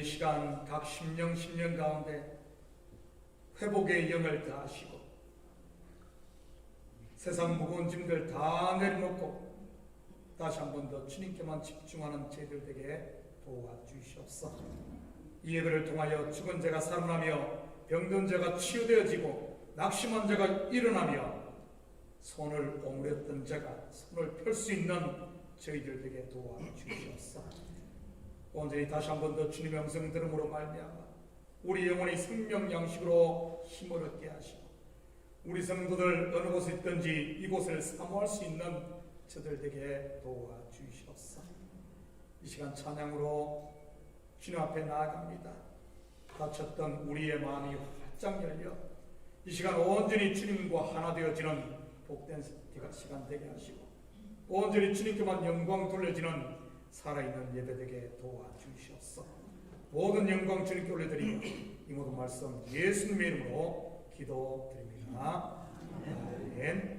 시간 각 심령 가운데 회복의 영을 다하시고 세상 무거운 짐들 다 내려놓고 다시 한 번 더 주님께만 집중하는 저희들 되게 도와주시옵소서. 이 예배를 통하여 죽은 자가 살아나며 병든 자가 치유되어지고 낙심한 자가 일어나며 손을 오므렸던 자가 손을 펼 수 있는 저희들 되게 도와주시옵소서. 온전히 다시 한 번 더 주님의 음성 들음으로 말미암아 우리 영혼이 생명 양식으로 힘을 얻게 하시고 우리 성도들 어느 곳에 있든지 이곳을 사모할 수 있는 저들 되게 도와주시옵소서. 이 시간 찬양으로 주님 앞에 나아갑니다. 닫혔던 우리의 마음이 활짝 열려 이 시간 온전히 주님과 하나 되어지는 복된 시간 되게 하시고 온전히 주님께만 영광 돌려지는 살아있는 예배되게 도와주시옵소서. 모든 영광 주님께 올려드리며 이 모든 말씀 예수님의 이름으로 기도드립니다. 아멘.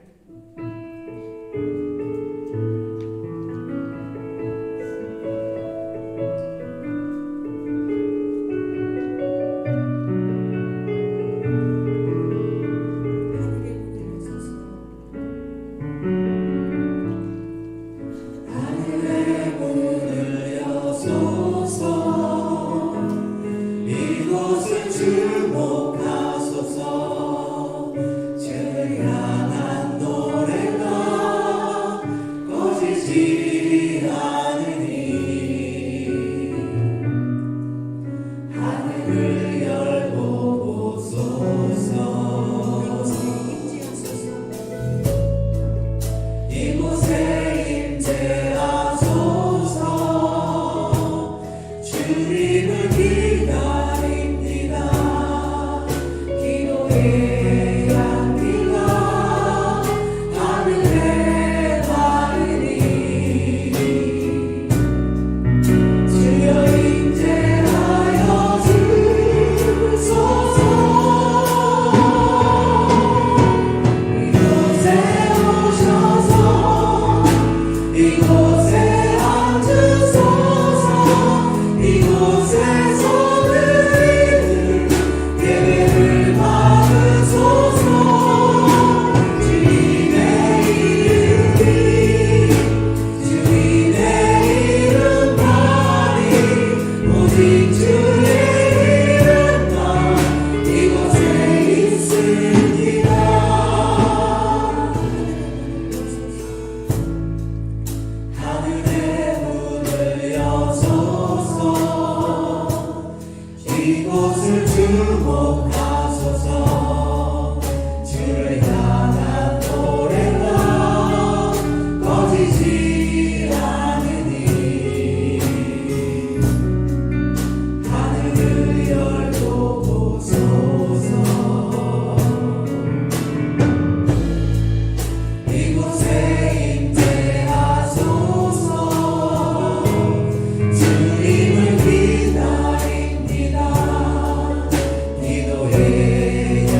기도해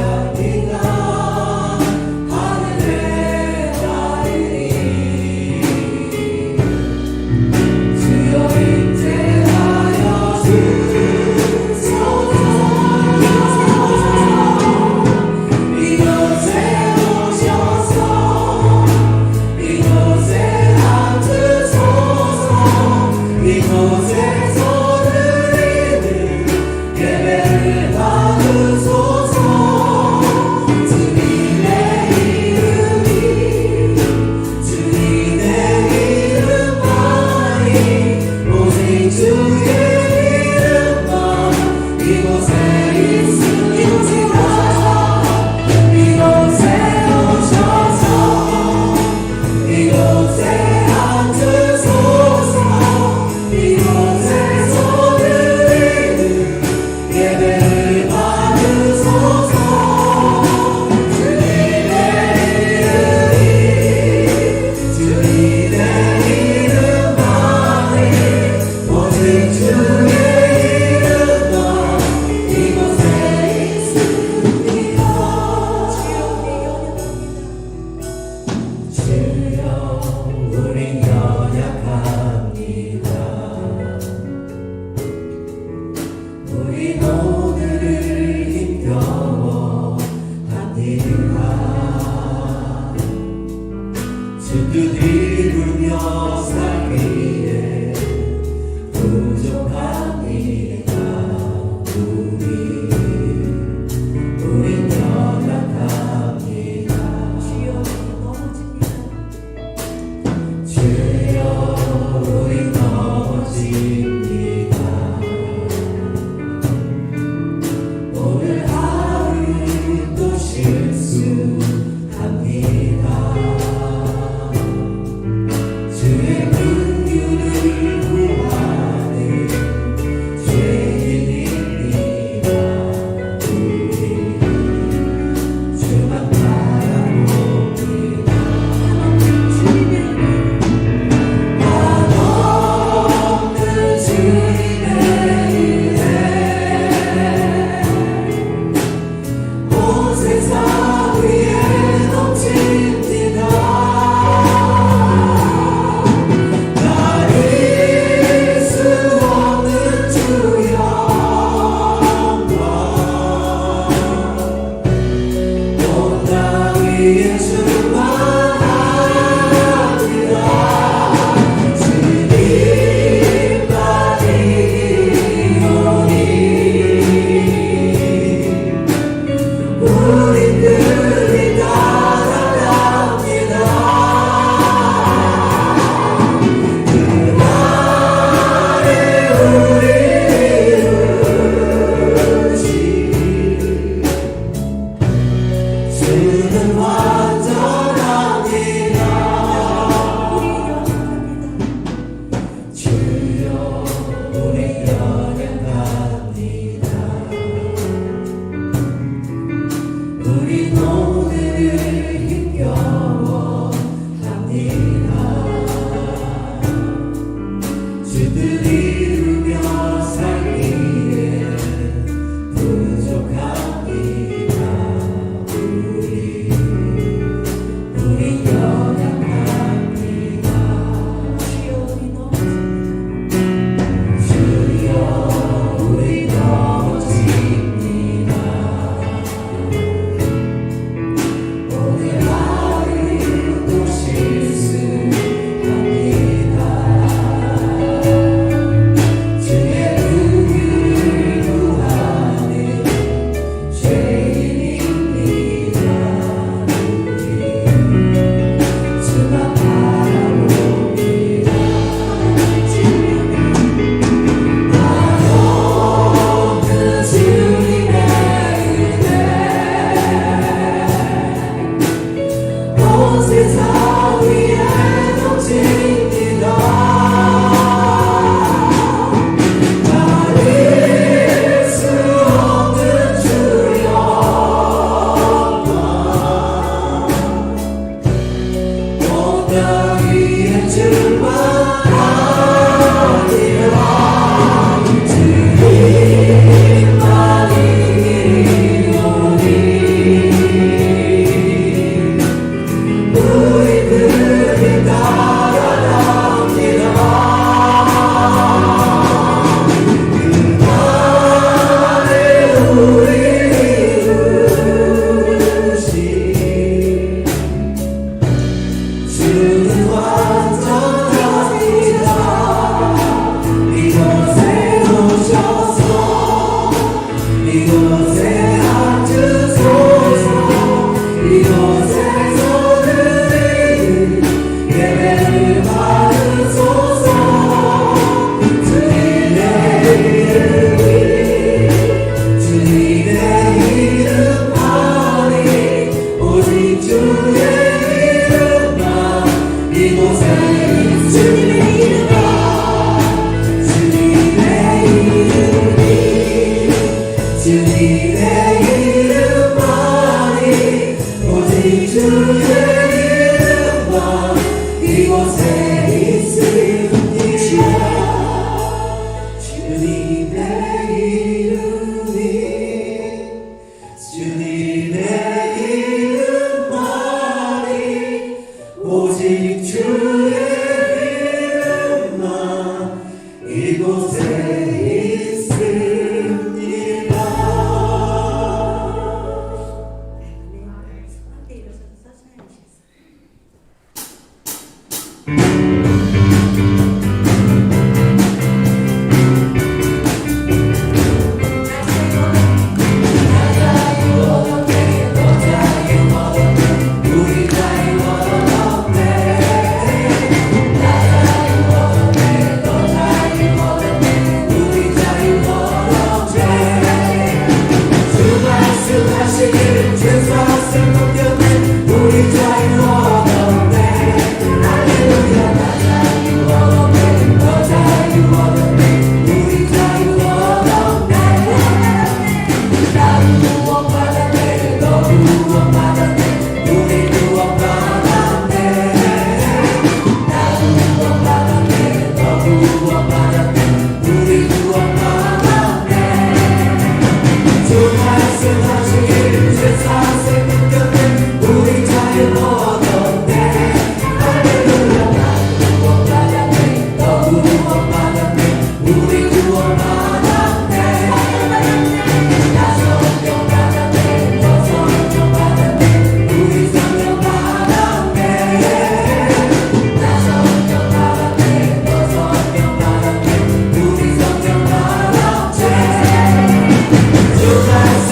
주님의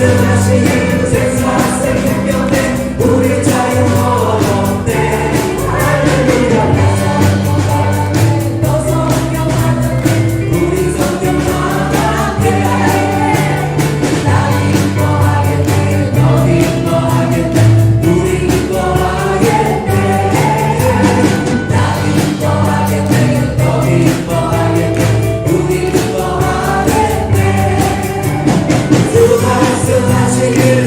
말씀하시니 생사세 분명해 우리 자유 얻었네 할렐루야 너 성경 하나님 우리 성경 하나님 나 기뻐하겠네 너 기뻐하겠네 우리 기뻐하겠네 나 기뻐하겠네 너 기뻐하겠네 우리 기뻐하겠네 주 말씀하시길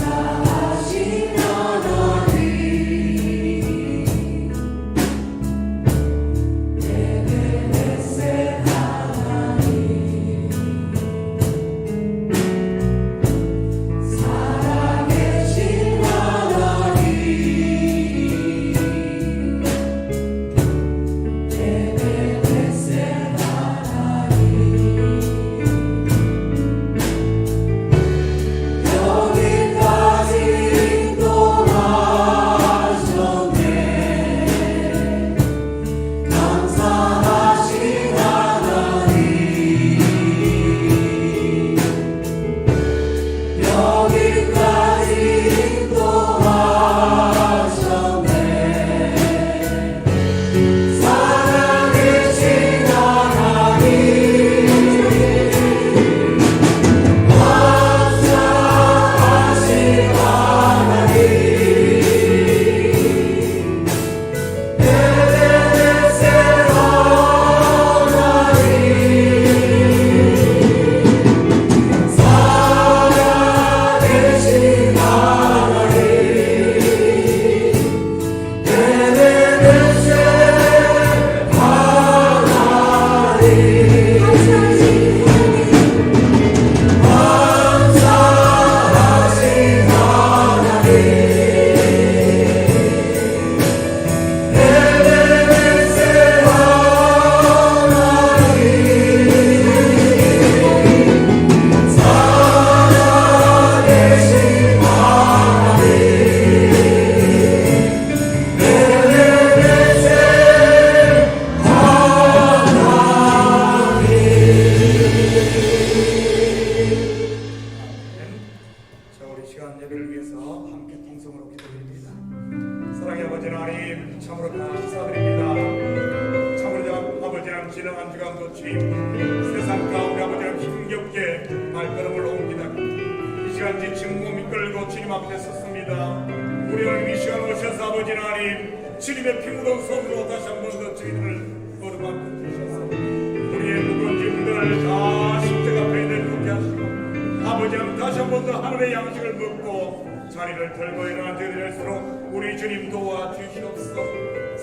감사하신 하나님 에베네셀 하나님 살아계신 하나님 에베네셀 여기까지 인도하셨네. 감사하신 하나님 여기까지 인도하셨네. 살아계신 하나님 감사하신 하나님 에베네셀 하나님 살아계신 하나님 에베네셀 하나님 감사하신 하나님 에베네셀 하나님 살아계신 하나님 에베네셀 자, 우리 시간 예배를 위해서 함께 통성으로 기도드립니다. 사랑의 아버지 하나님, 참으로 감사드립니다. 참으로 아버지랑 지나간 주간도 주님, 세상 가운데 아버지랑 힘겹게 발걸음을 옮기다 이 시간 지친 몸 이끌고 주님 앞에 섰습니다. 우리 하나님 이 시간 오셔서 아버지 하나님, 주님의 피 묻은 손으로 다시 한 번 더 저희들을 거듭하여 주셔서 우리의 무거운 짐들 다 십자가 앞에 내놓게 하시고 아버지 하나님 다시 한 번 더 하늘의 양식을 먹고 자리를 들고 일어나 되릴수록 우리 주님 도와주시옵소서.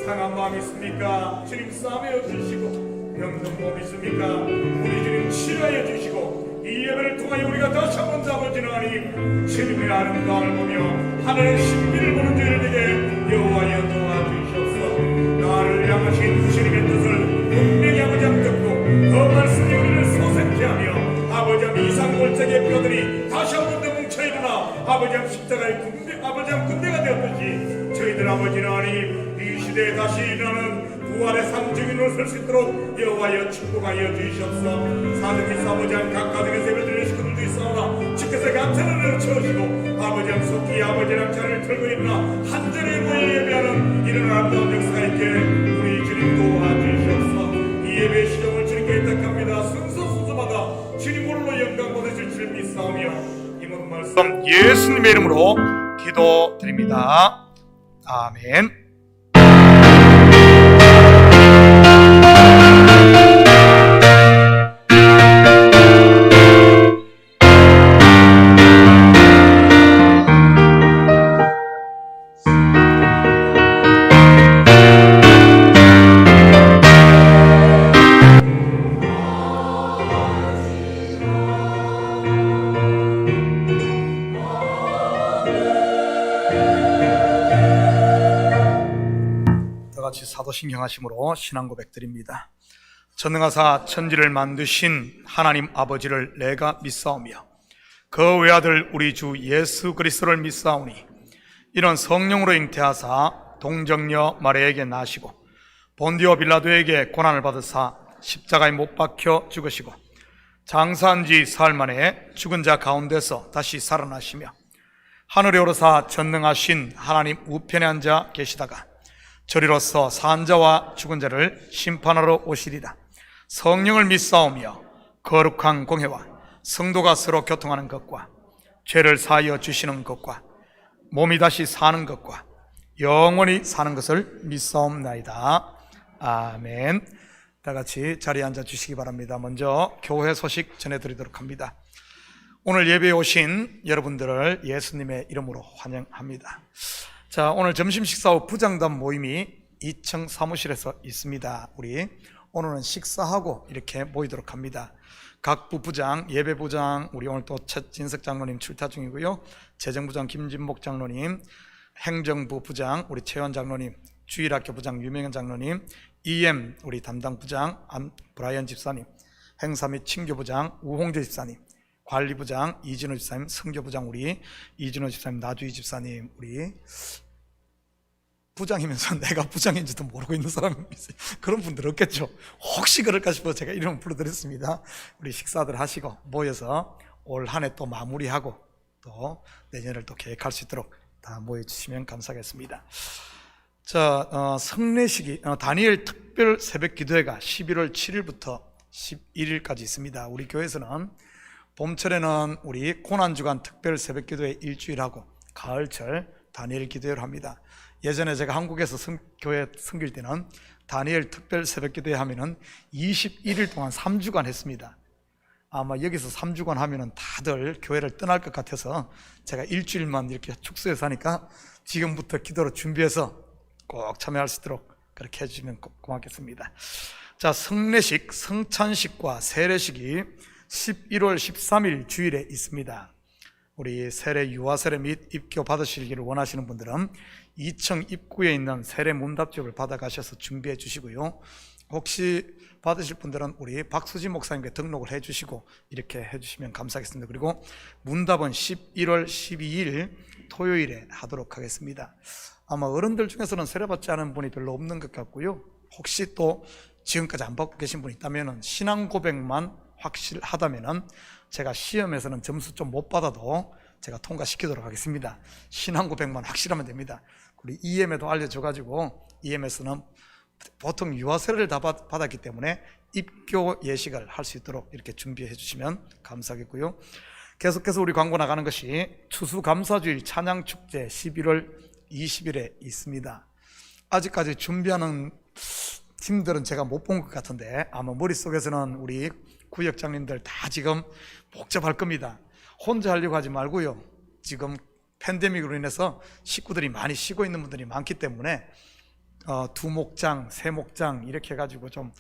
상한 마음 있습니까? 주님 싸매어 주시고 병든 몸 있습니까? 우리 주님 치료하여 주시고 이 예배를 통하여 우리가 다시 한 번 더 아버지 하나님 주님의 아름다움을 보며 하늘의 신비를 보는 저희들에게 여호와여 도와주시옵소서. 나를 향하신 주님의 뜻을 분명히 아버지 함 듣고 그 말씀이 우리를 소생케 하며 아버지 함 이상골짜기의 뼈들이 다시 한 번 더 뭉쳐 일어나 아버지 함 십자가의 군대 아버지 함 군대가 되었듯이 저희들 아버지 하나님 이 시대에 다시 일어나는 부활의 상징인으로 설 수 있도록 여호와여 축복하여 주시옵소서. 사정에서 아버지 함 각 가정에서 예배 드리는 식구들도 있사오나 주께서 감사를 내려주시고 아버지 함 속히 아버지 함 자리를 들고 일어나 한절에 모여 예배하는 이런 아름다운 역사가 있게 우리 주님 도와주시옵소서. 이 예배의 시정을 주님께 의탁합니다. 순서마다 주님 홀로 영광 받으실 줄 믿사오며 이 모든 말씀 예수님의 이름으로 기도드립니다. 아멘. 같이 사도신경하심으로 신앙 고백드립니다. 전능하사 천지를 만드신 하나님 아버지를 내가 믿사오며 그 외아들 우리 주 예수 그리스도를 믿사오니 이런 성령으로 잉태하사 동정녀 마리아에게 나시고 본디오 빌라도에게 고난을 받으사 십자가에 못 박혀 죽으시고 장사한 지 사흘 만에 죽은 자 가운데서 다시 살아나시며 하늘에 오르사 전능하신 하나님 우편에 앉아 계시다가 저리로서 산 자와 죽은 자를 심판하러 오시리라. 성령을 믿사오며 거룩한 공회와 성도가 서로 교통하는 것과 죄를 사하여 주시는 것과 몸이 다시 사는 것과 영원히 사는 것을 믿사옵나이다. 아멘. 다 같이 자리에 앉아 주시기 바랍니다. 먼저 교회 소식 전해드리도록 합니다. 오늘 예배에 오신 여러분들을 예수님의 이름으로 환영합니다. 자, 오늘 점심 식사 후 부장단 모임이 2층 사무실에서 있습니다. 우리 오늘은 식사하고 이렇게 모이도록 합니다. 각 부부장, 예배부장, 우리 오늘 또 최진석 장로님 출타 중이고요. 재정부장 김진목 장로님, 행정부 부장 우리 최원 장로님, 주일학교 부장 유명현 장로님, EM 우리 담당 부장 브라이언 집사님, 행사 및 친교부장 우홍재 집사님, 관리부장 이진호 집사님, 선교부장 우리 이진호 집사님, 나주희 집사님, 우리 부장이면서 내가 부장인지도 모르고 있는 사람이 있어요. 그런 분들 없겠죠. 혹시 그럴까 싶어서 제가 이름을 불러드렸습니다. 우리 식사들 하시고 모여서 올 한 해 또 마무리하고 또 내년을 또 계획할 수 있도록 다 모여주시면 감사하겠습니다. 자, 성례식이 다니엘 특별 새벽 기도회가 11월 7일부터 11일까지 있습니다. 우리 교회에서는 봄철에는 우리 고난주간 특별 새벽 기도회 일주일하고 가을철 다니엘 기도회를 합니다. 예전에 제가 한국에서 교회 섬길 때는 다니엘 특별 새벽 기도회 하면은 21일 동안 3주간 했습니다. 아마 여기서 3주간 하면은 다들 교회를 떠날 것 같아서 제가 일주일만 이렇게 축소해서 하니까 지금부터 기도로 준비해서 꼭 참여할 수 있도록 그렇게 해주시면 고맙겠습니다. 자, 성례식, 성찬식과 세례식이 11월 13일 주일에 있습니다. 우리 세례, 유아세례 및 입교 받으시기를 원하시는 분들은 2층 입구에 있는 세례 문답집을 받아가셔서 준비해 주시고요. 혹시 받으실 분들은 우리 박수진 목사님께 등록을 해 주시고 이렇게 해 주시면 감사하겠습니다. 그리고 문답은 11월 12일 토요일에 하도록 하겠습니다. 아마 어른들 중에서는 세례 받지 않은 분이 별로 없는 것 같고요. 혹시 또 지금까지 안 받고 계신 분이 있다면 신앙 고백만 확실하다면 제가 시험에서는 점수 좀 못 받아도 제가 통과시키도록 하겠습니다. 신앙 고백만 확실하면 됩니다. 우리 EM에도 알려줘가지고 EM에서는 보통 유아세례를 다 받았기 때문에 입교 예식을 할 수 있도록 이렇게 준비해 주시면 감사하겠고요. 계속해서 우리 광고 나가는 것이 추수감사주일 찬양축제 11월 20일에 있습니다. 아직까지 준비하는 팀들은 제가 못 본 것 같은데 아마 머릿속에서는 우리 구역장님들 다 지금 복잡할 겁니다. 혼자 하려고 하지 말고요. 지금 팬데믹으로 인해서 식구들이 많이 쉬고 있는 분들이 많기 때문에 두 목장, 세 목장 이렇게 해가지고 좀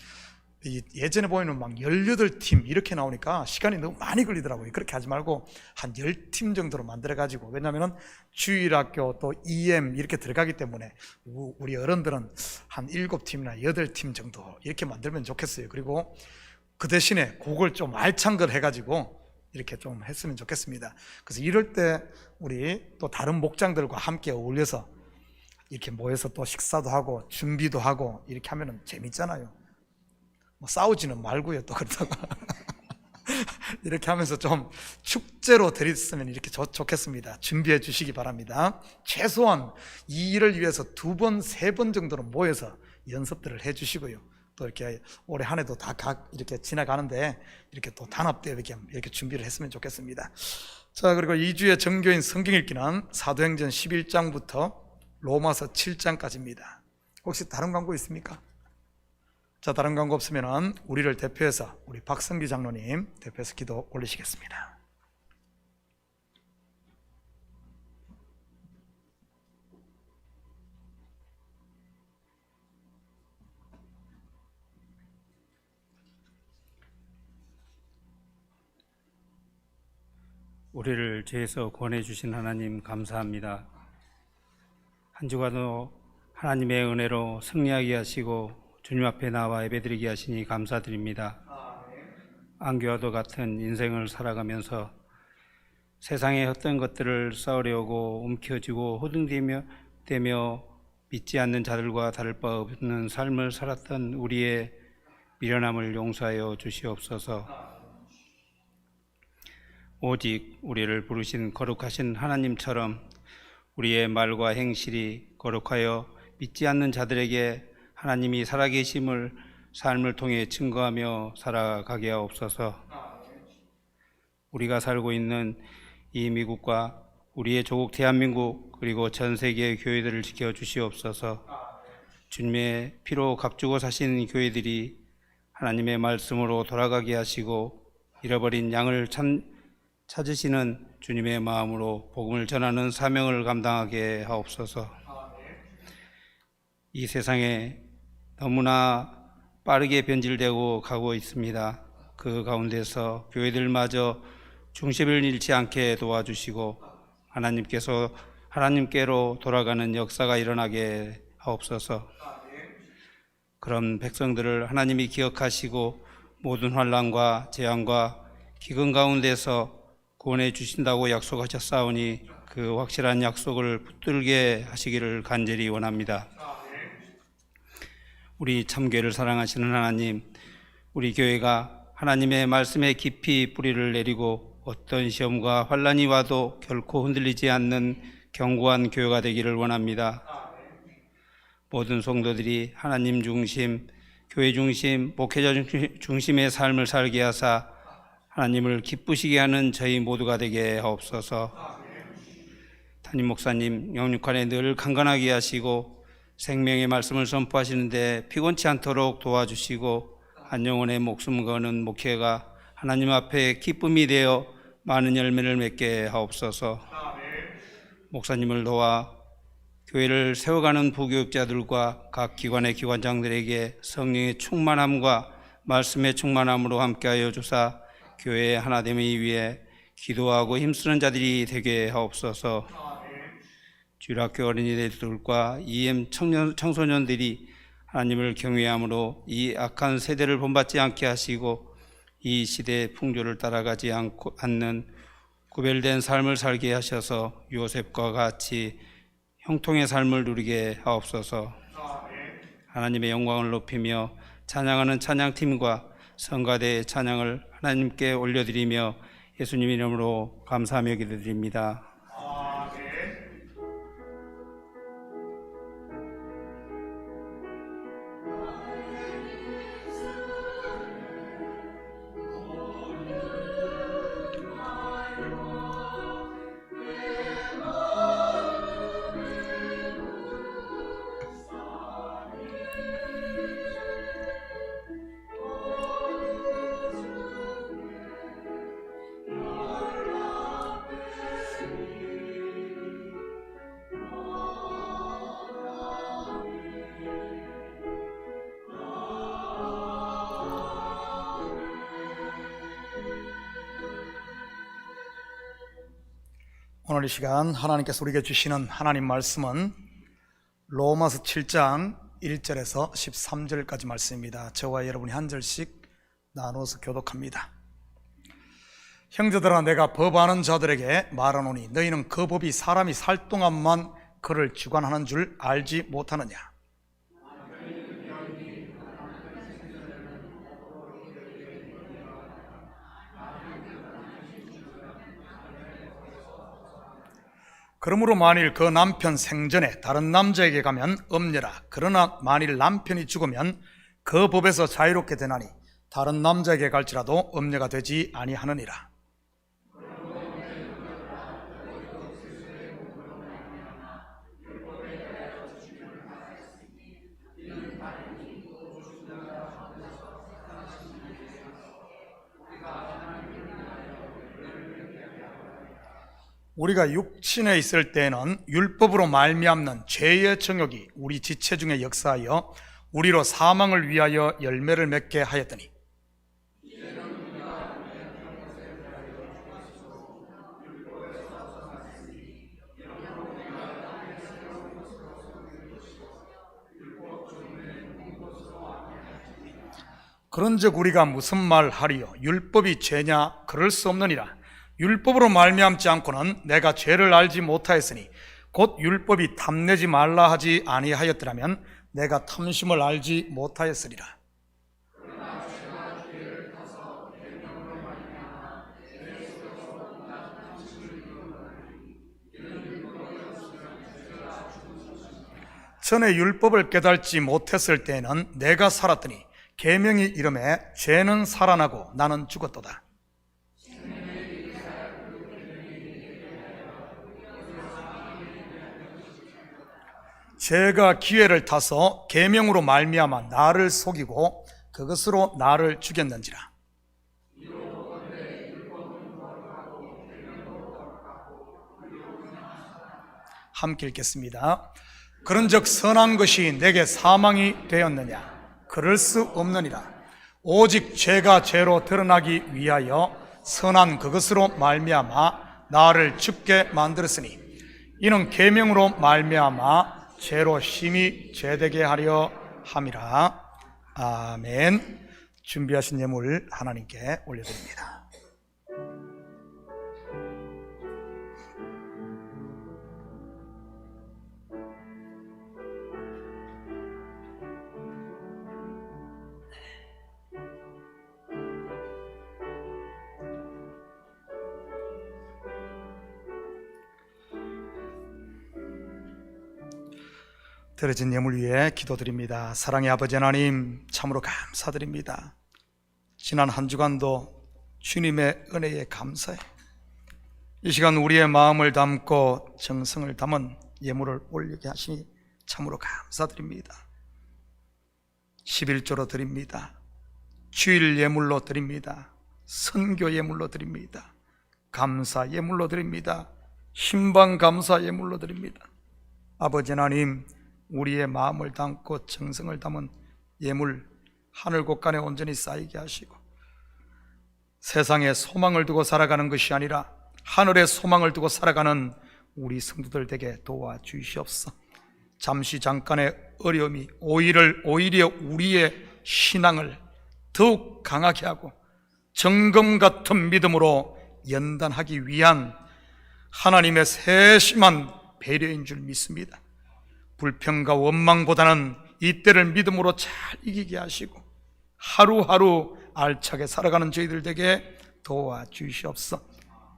예전에 보이는 막 18팀 이렇게 나오니까 시간이 너무 많이 걸리더라고요. 그렇게 하지 말고 한 10팀 정도로 만들어가지고, 왜냐하면 주일학교 또 EM 이렇게 들어가기 때문에 우리 어른들은 한 7팀이나 8팀 정도 이렇게 만들면 좋겠어요. 그리고 그 대신에 곡을 좀 알찬 걸 해가지고 이렇게 좀 했으면 좋겠습니다. 그래서 이럴 때 우리 또 다른 목장들과 함께 어울려서 이렇게 모여서 또 식사도 하고 준비도 하고 이렇게 하면 재밌잖아요. 뭐 싸우지는 말고요. 또 그러다가 이렇게 하면서 좀 축제로 드렸으면 이렇게 좋겠습니다. 준비해 주시기 바랍니다. 최소한 이 일을 위해서 2번, 3번 정도로 모여서 연습들을 해 주시고요. 또 이렇게 올해 한 해도 다 이렇게 지나가는데 이렇게 또 단합되어 이렇게 준비를 했으면 좋겠습니다. 자, 그리고 2주의 정교인 성경 읽기는 사도행전 11장부터 로마서 7장까지입니다. 혹시 다른 광고 있습니까? 자, 다른 광고 없으면 우리를 대표해서 우리 박성기 장로님 대표해서 기도 올리시겠습니다. 우리를 죄에서 구원해 주신 하나님 감사합니다. 한 주간도 하나님의 은혜로 승리하게 하시고 주님 앞에 나와 예배드리게 하시니 감사드립니다. 안개와도 같은 인생을 살아가면서 세상의 헛된 것들을 쌓으려고 움켜쥐고 호등되며 믿지 않는 자들과 다를 바 없는 삶을 살았던 우리의 미련함을 용서하여 주시옵소서. 오직 우리를 부르신 거룩하신 하나님처럼 우리의 말과 행실이 거룩하여 믿지 않는 자들에게 하나님이 살아계심을 삶을 통해 증거하며 살아가게 하옵소서. 우리가 살고 있는 이 미국과 우리의 조국 대한민국 그리고 전 세계의 교회들을 지켜주시옵소서. 주님의 피로 값주고 사신 교회들이 하나님의 말씀으로 돌아가게 하시고 잃어버린 양을 찾으시는 주님의 마음으로 복음을 전하는 사명을 감당하게 하옵소서. 이 세상에 너무나 빠르게 변질되고 가고 있습니다. 그 가운데서 교회들마저 중심을 잃지 않게 도와주시고 하나님께로 돌아가는 역사가 일어나게 하옵소서. 그런 백성들을 하나님이 기억하시고 모든 환난과 재앙과 기근 가운데서 구원해 주신다고 약속하셨사오니 그 확실한 약속을 붙들게 하시기를 간절히 원합니다. 우리 참교회를 사랑하시는 하나님, 우리 교회가 하나님의 말씀에 깊이 뿌리를 내리고 어떤 시험과 환난이 와도 결코 흔들리지 않는 견고한 교회가 되기를 원합니다. 모든 성도들이 하나님 중심, 교회 중심, 목회자 중심의 삶을 살게 하사 하나님을 기쁘시게 하는 저희 모두가 되게 하옵소서. 담임 목사님 영육간에 늘 강건하게 하시고 생명의 말씀을 선포하시는데 피곤치 않도록 도와주시고 한 영혼의 목숨 거는 목회가 하나님 앞에 기쁨이 되어 많은 열매를 맺게 하옵소서. 목사님을 도와 교회를 세워가는 부교육자들과 각 기관의 기관장들에게 성령의 충만함과 말씀의 충만함으로 함께하여 주사 교회의 하나됨을 위해 기도하고 힘쓰는 자들이 되게 하옵소서. 주일학교 어린이들과 EM 청소년들이 하나님을 경외함으로 이 악한 세대를 본받지 않게 하시고 이 시대의 풍조를 따라가지 않는 구별된 삶을 살게 하셔서 요셉과 같이 형통의 삶을 누리게 하옵소서. 하나님의 영광을 높이며 찬양하는 찬양팀과 성가대의 찬양을 하나님께 올려드리며 예수님 이름으로 감사하며 기도드립니다. 오늘 이 시간 하나님께서 우리에게 주시는 하나님 말씀은 로마서 7장 1절에서 13절까지 말씀입니다. 저와 여러분이 한 절씩 나누어서 교독합니다. 형제들아, 내가 법하는 자들에게 말하노니 너희는 그 법이 사람이 살 동안만 그를 주관하는 줄 알지 못하느냐? 그러므로 만일 그 남편 생전에 다른 남자에게 가면 엄려라. 그러나 만일 남편이 죽으면 그 법에서 자유롭게 되나니 다른 남자에게 갈지라도 엄려가 되지 아니하느니라. 우리가 육신에 있을 때에는 율법으로 말미암는 죄의 정욕이 우리 지체 중에 역사하여 우리로 사망을 위하여 열매를 맺게 하였더니 그런즉 우리가 무슨 말 하리요? 율법이 죄냐? 그럴 수 없느니라. 율법으로 말미암지 않고는 내가 죄를 알지 못하였으니 곧 율법이 탐내지 말라 하지 아니하였더라면 내가 탐심을 알지 못하였으리라. 전에 율법을 깨달지 못했을 때에는 내가 살았더니 계명이 이르매 죄는 살아나고 나는 죽었도다. 죄가 기회를 타서 계명으로 말미암아 나를 속이고 그것으로 나를 죽였는지라. 함께 읽겠습니다. 그런즉 선한 것이 내게 사망이 되었느냐? 그럴 수 없느니라. 오직 죄가 죄로 드러나기 위하여 선한 그것으로 말미암아 나를 죽게 만들었으니 이는 계명으로 말미암아 죄로 심히 죄되게 하려 함이라. 아멘. 준비하신 예물 하나님께 올려드립니다. 드려진 예물 위에 기도드립니다. 사랑의 아버지 하나님, 참으로 감사드립니다. 지난 한 주간도 주님의 은혜에 감사해. 이 시간 우리의 마음을 담고 정성을 담은 예물을 올리게 하시니 참으로 감사드립니다. 11조로 드립니다. 주일 예물로 드립니다. 선교 예물로 드립니다. 감사 예물로 드립니다. 신방 감사 예물로 드립니다. 아버지 하나님, 우리의 마음을 담고 정성을 담은 예물 하늘 곳간에 온전히 쌓이게 하시고 세상에 소망을 두고 살아가는 것이 아니라 하늘에 소망을 두고 살아가는 우리 성도들 되게 도와주시옵소서. 잠시 잠깐의 어려움이 오히려 우리의 신앙을 더욱 강하게 하고 정금 같은 믿음으로 연단하기 위한 하나님의 세심한 배려인 줄 믿습니다. 불평과 원망보다는 이때를 믿음으로 잘 이기게 하시고 하루하루 알차게 살아가는 저희들 되게 도와주시옵소서.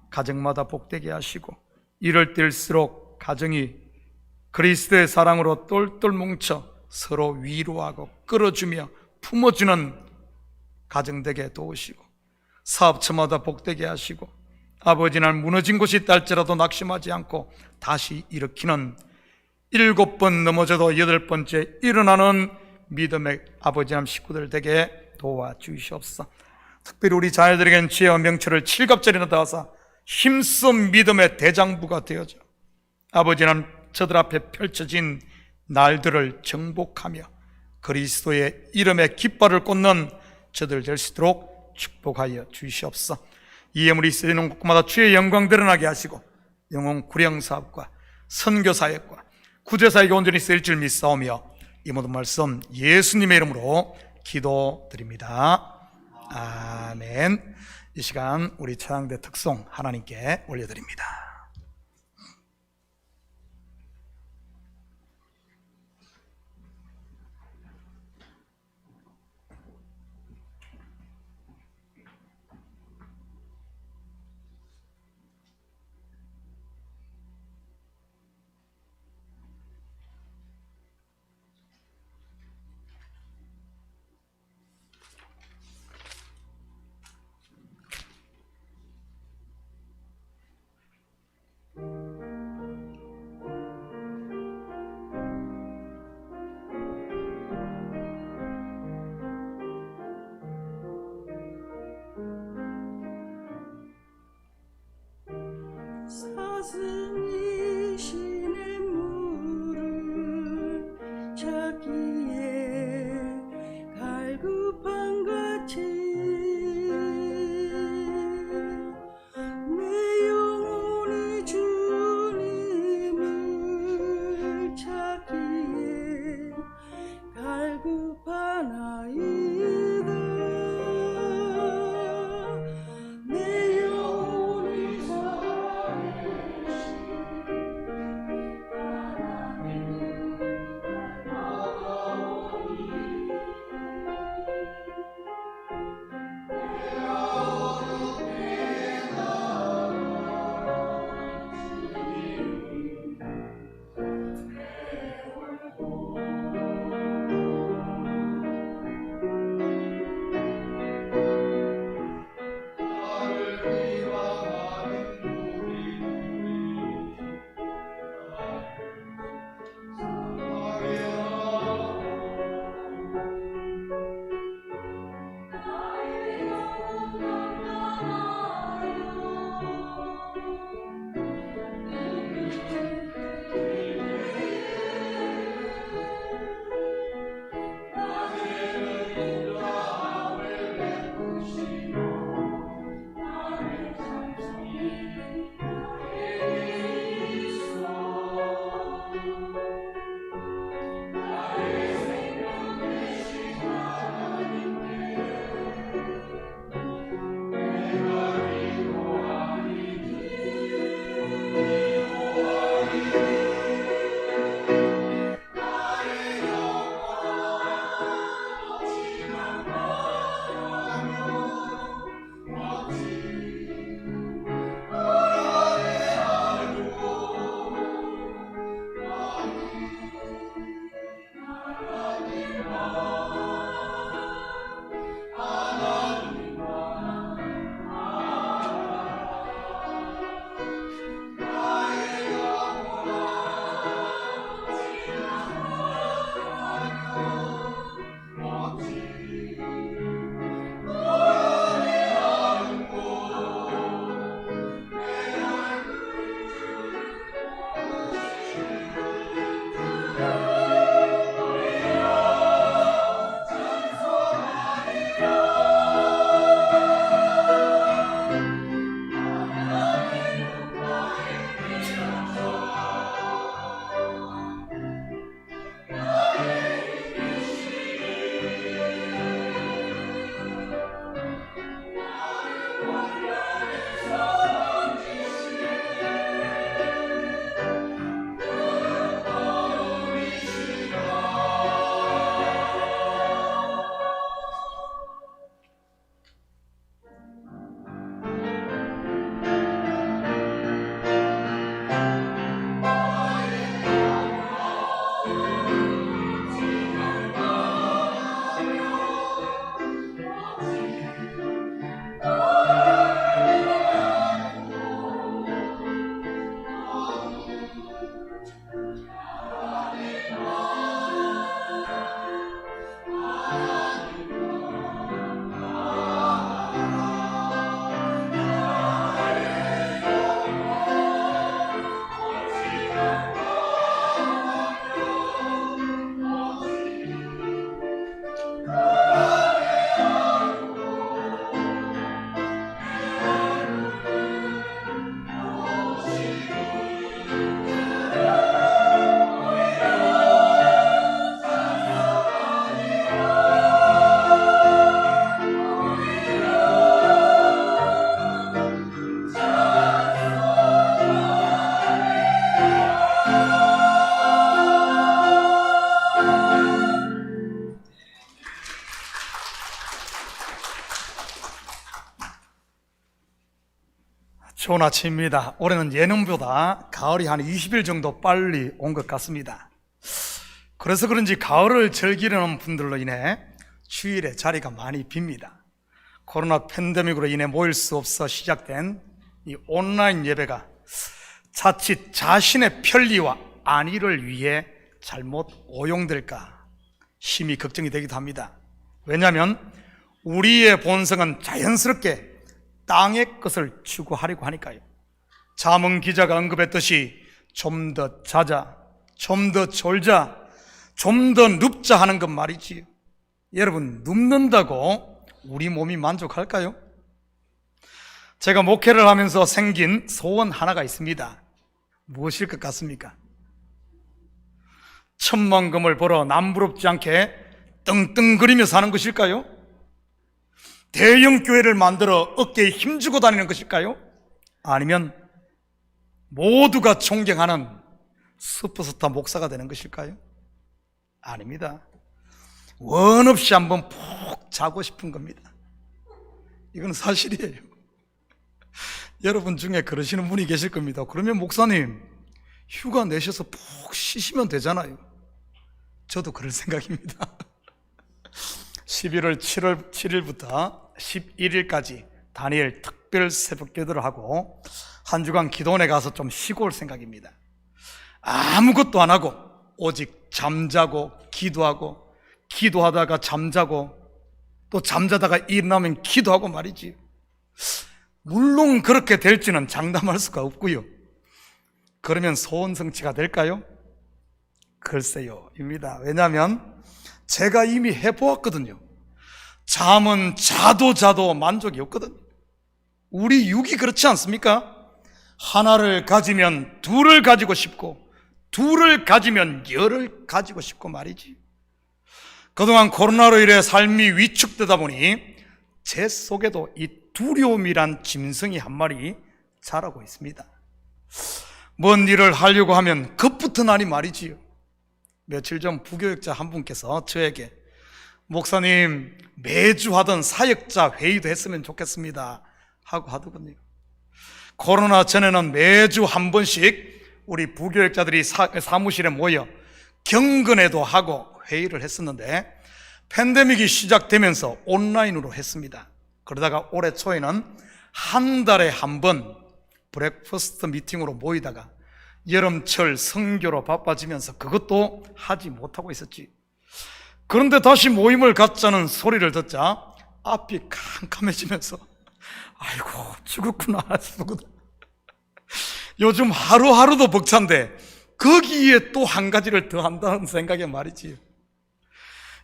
가정마다 복되게 하시고 이럴 때일수록 가정이 그리스도의 사랑으로 똘똘 뭉쳐 서로 위로하고 끌어주며 품어주는 가정 되게 도우시고 사업처마다 복되게 하시고 아버지 날 무너진 곳이 있다 할지라도 낙심하지 않고 다시 일으키는 7번 넘어져도 8번째 일어나는 믿음의 아버지 하나님 식구들 되게 도와주시옵소서. 특별히 우리 자녀들에겐 지혜와 명철을 7갑절이나 더하사 힘써 믿음의 대장부가 되어져 아버지 하나님 저들 앞에 펼쳐진 날들을 정복하며 그리스도의 이름의 깃발을 꽂는 저들 될 수 있도록 축복하여 주시옵소서. 이 예물이 쓰이는 곳마다 주의 영광 드러나게 하시고 영혼 구령 사업과 선교 사역과 구제 사역에 온전히 쓰일 줄 믿사오며 이 모든 말씀 예수님의 이름으로 기도드립니다. 아멘. 이 시간 우리 찬양대 특송 하나님께 올려드립니다. 사슴이 신의 물을 찾기에 갈급한 같이 내 영혼이 주님을 찾기에 갈급하나이다. 내 영혼이 좋은 아침입니다. 올해는 예년보다 가을이 한 20일 정도 빨리 온 것 같습니다. 그래서 그런지 가을을 즐기려는 분들로 인해 주일에 자리가 많이 빕니다. 코로나 팬데믹으로 인해 모일 수 없어 시작된 이 온라인 예배가 자칫 자신의 편리와 안위를 위해 잘못 오용될까 심히 걱정이 되기도 합니다. 왜냐하면 우리의 본성은 자연스럽게 땅의 것을 추구하려고 하니까요. 잠언 기자가 언급했듯이 좀 더 자자, 좀 더 졸자, 좀 더 눕자 하는 것 말이지요. 여러분, 눕는다고 우리 몸이 만족할까요? 제가 목회를 하면서 생긴 소원 하나가 있습니다. 무엇일 것 같습니까? 천만금을 벌어 남부럽지 않게 떵떵거리며 사는 것일까요? 대형 교회를 만들어 어깨에 힘주고 다니는 것일까요? 아니면 모두가 존경하는 슈퍼스타 목사가 되는 것일까요? 아닙니다. 원 없이 한번 푹 자고 싶은 겁니다. 이건 사실이에요. 여러분 중에 그러시는 분이 계실 겁니다. 그러면 목사님, 휴가 내셔서 푹 쉬시면 되잖아요. 저도 그럴 생각입니다. 11월 7일부터 11일까지 다니엘 특별 새벽기도를 하고 한 주간 기도원에 가서 좀 쉬고 올 생각입니다. 아무것도 안 하고 오직 잠자고 기도하고, 기도하다가 잠자고, 또 잠자다가 일어나면 기도하고 말이지. 물론 그렇게 될지는 장담할 수가 없고요. 그러면 소원 성취가 될까요? 글쎄요 입니다. 왜냐하면 제가 이미 해보았거든요. 잠은 자도 만족이 없거든요. 우리 육이 그렇지 않습니까? 하나를 가지면 둘을 가지고 싶고, 둘을 가지면 열을 가지고 싶고 말이지. 그동안 코로나로 인해 삶이 위축되다 보니 제 속에도 이 두려움이란 짐승이 한 마리 자라고 있습니다. 뭔 일을 하려고 하면 겁부터 나니 말이지요. 며칠 전 부교육자 한 분께서 저에게 목사님, 매주 하던 사역자 회의도 했으면 좋겠습니다 하고 하더군요. 코로나 전에는 매주 한 번씩 우리 부교육자들이 사무실에 모여 경건회도 하고 회의를 했었는데 팬데믹이 시작되면서 온라인으로 했습니다. 그러다가 올해 초에는 한 달에 한 번 브렉퍼스트 미팅으로 모이다가 여름철 선교로 바빠지면서 그것도 하지 못하고 있었지. 그런데 다시 모임을 갖자는 소리를 듣자 앞이 캄캄해지면서 아이고 죽었구나 싶거든. 요즘 하루하루도 벅찬데 거기에 또 한 가지를 더 한다는 생각에 말이지.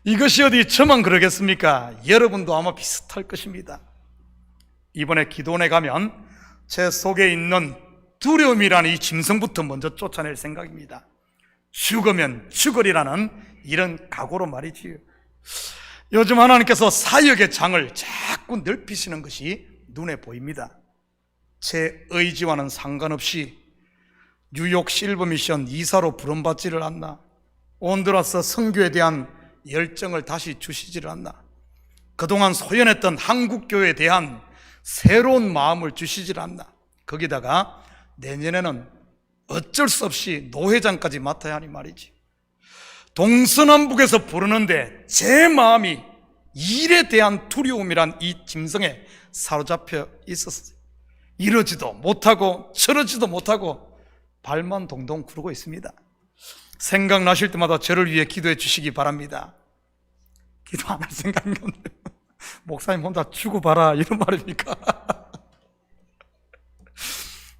이것이 어디 저만 그러겠습니까? 여러분도 아마 비슷할 것입니다. 이번에 기도원에 가면 제 속에 있는 두려움이라는 이 짐승부터 먼저 쫓아낼 생각입니다. 죽으면 죽으리라는 이런 각오로 말이지요. 요즘 하나님께서 사역의 장을 자꾸 넓히시는 것이 눈에 보입니다. 제 의지와는 상관없이 뉴욕 실버미션 이사로 부름받지를 않나, 온두라스 선교에 대한 열정을 다시 주시지를 않나, 그동안 소연했던 한국교회에 대한 새로운 마음을 주시지를 않나, 거기다가 내년에는 어쩔 수 없이 노회장까지 맡아야 하니 말이지. 동서남북에서 부르는데 제 마음이 일에 대한 두려움이란 이 짐승에 사로잡혀 있었어요. 이러지도 못하고 저러지도 못하고 발만 동동 구르고 있습니다. 생각나실 때마다 저를 위해 기도해 주시기 바랍니다. 기도 안 할 생각인데 목사님 혼자 죽어봐라 이런 말입니까?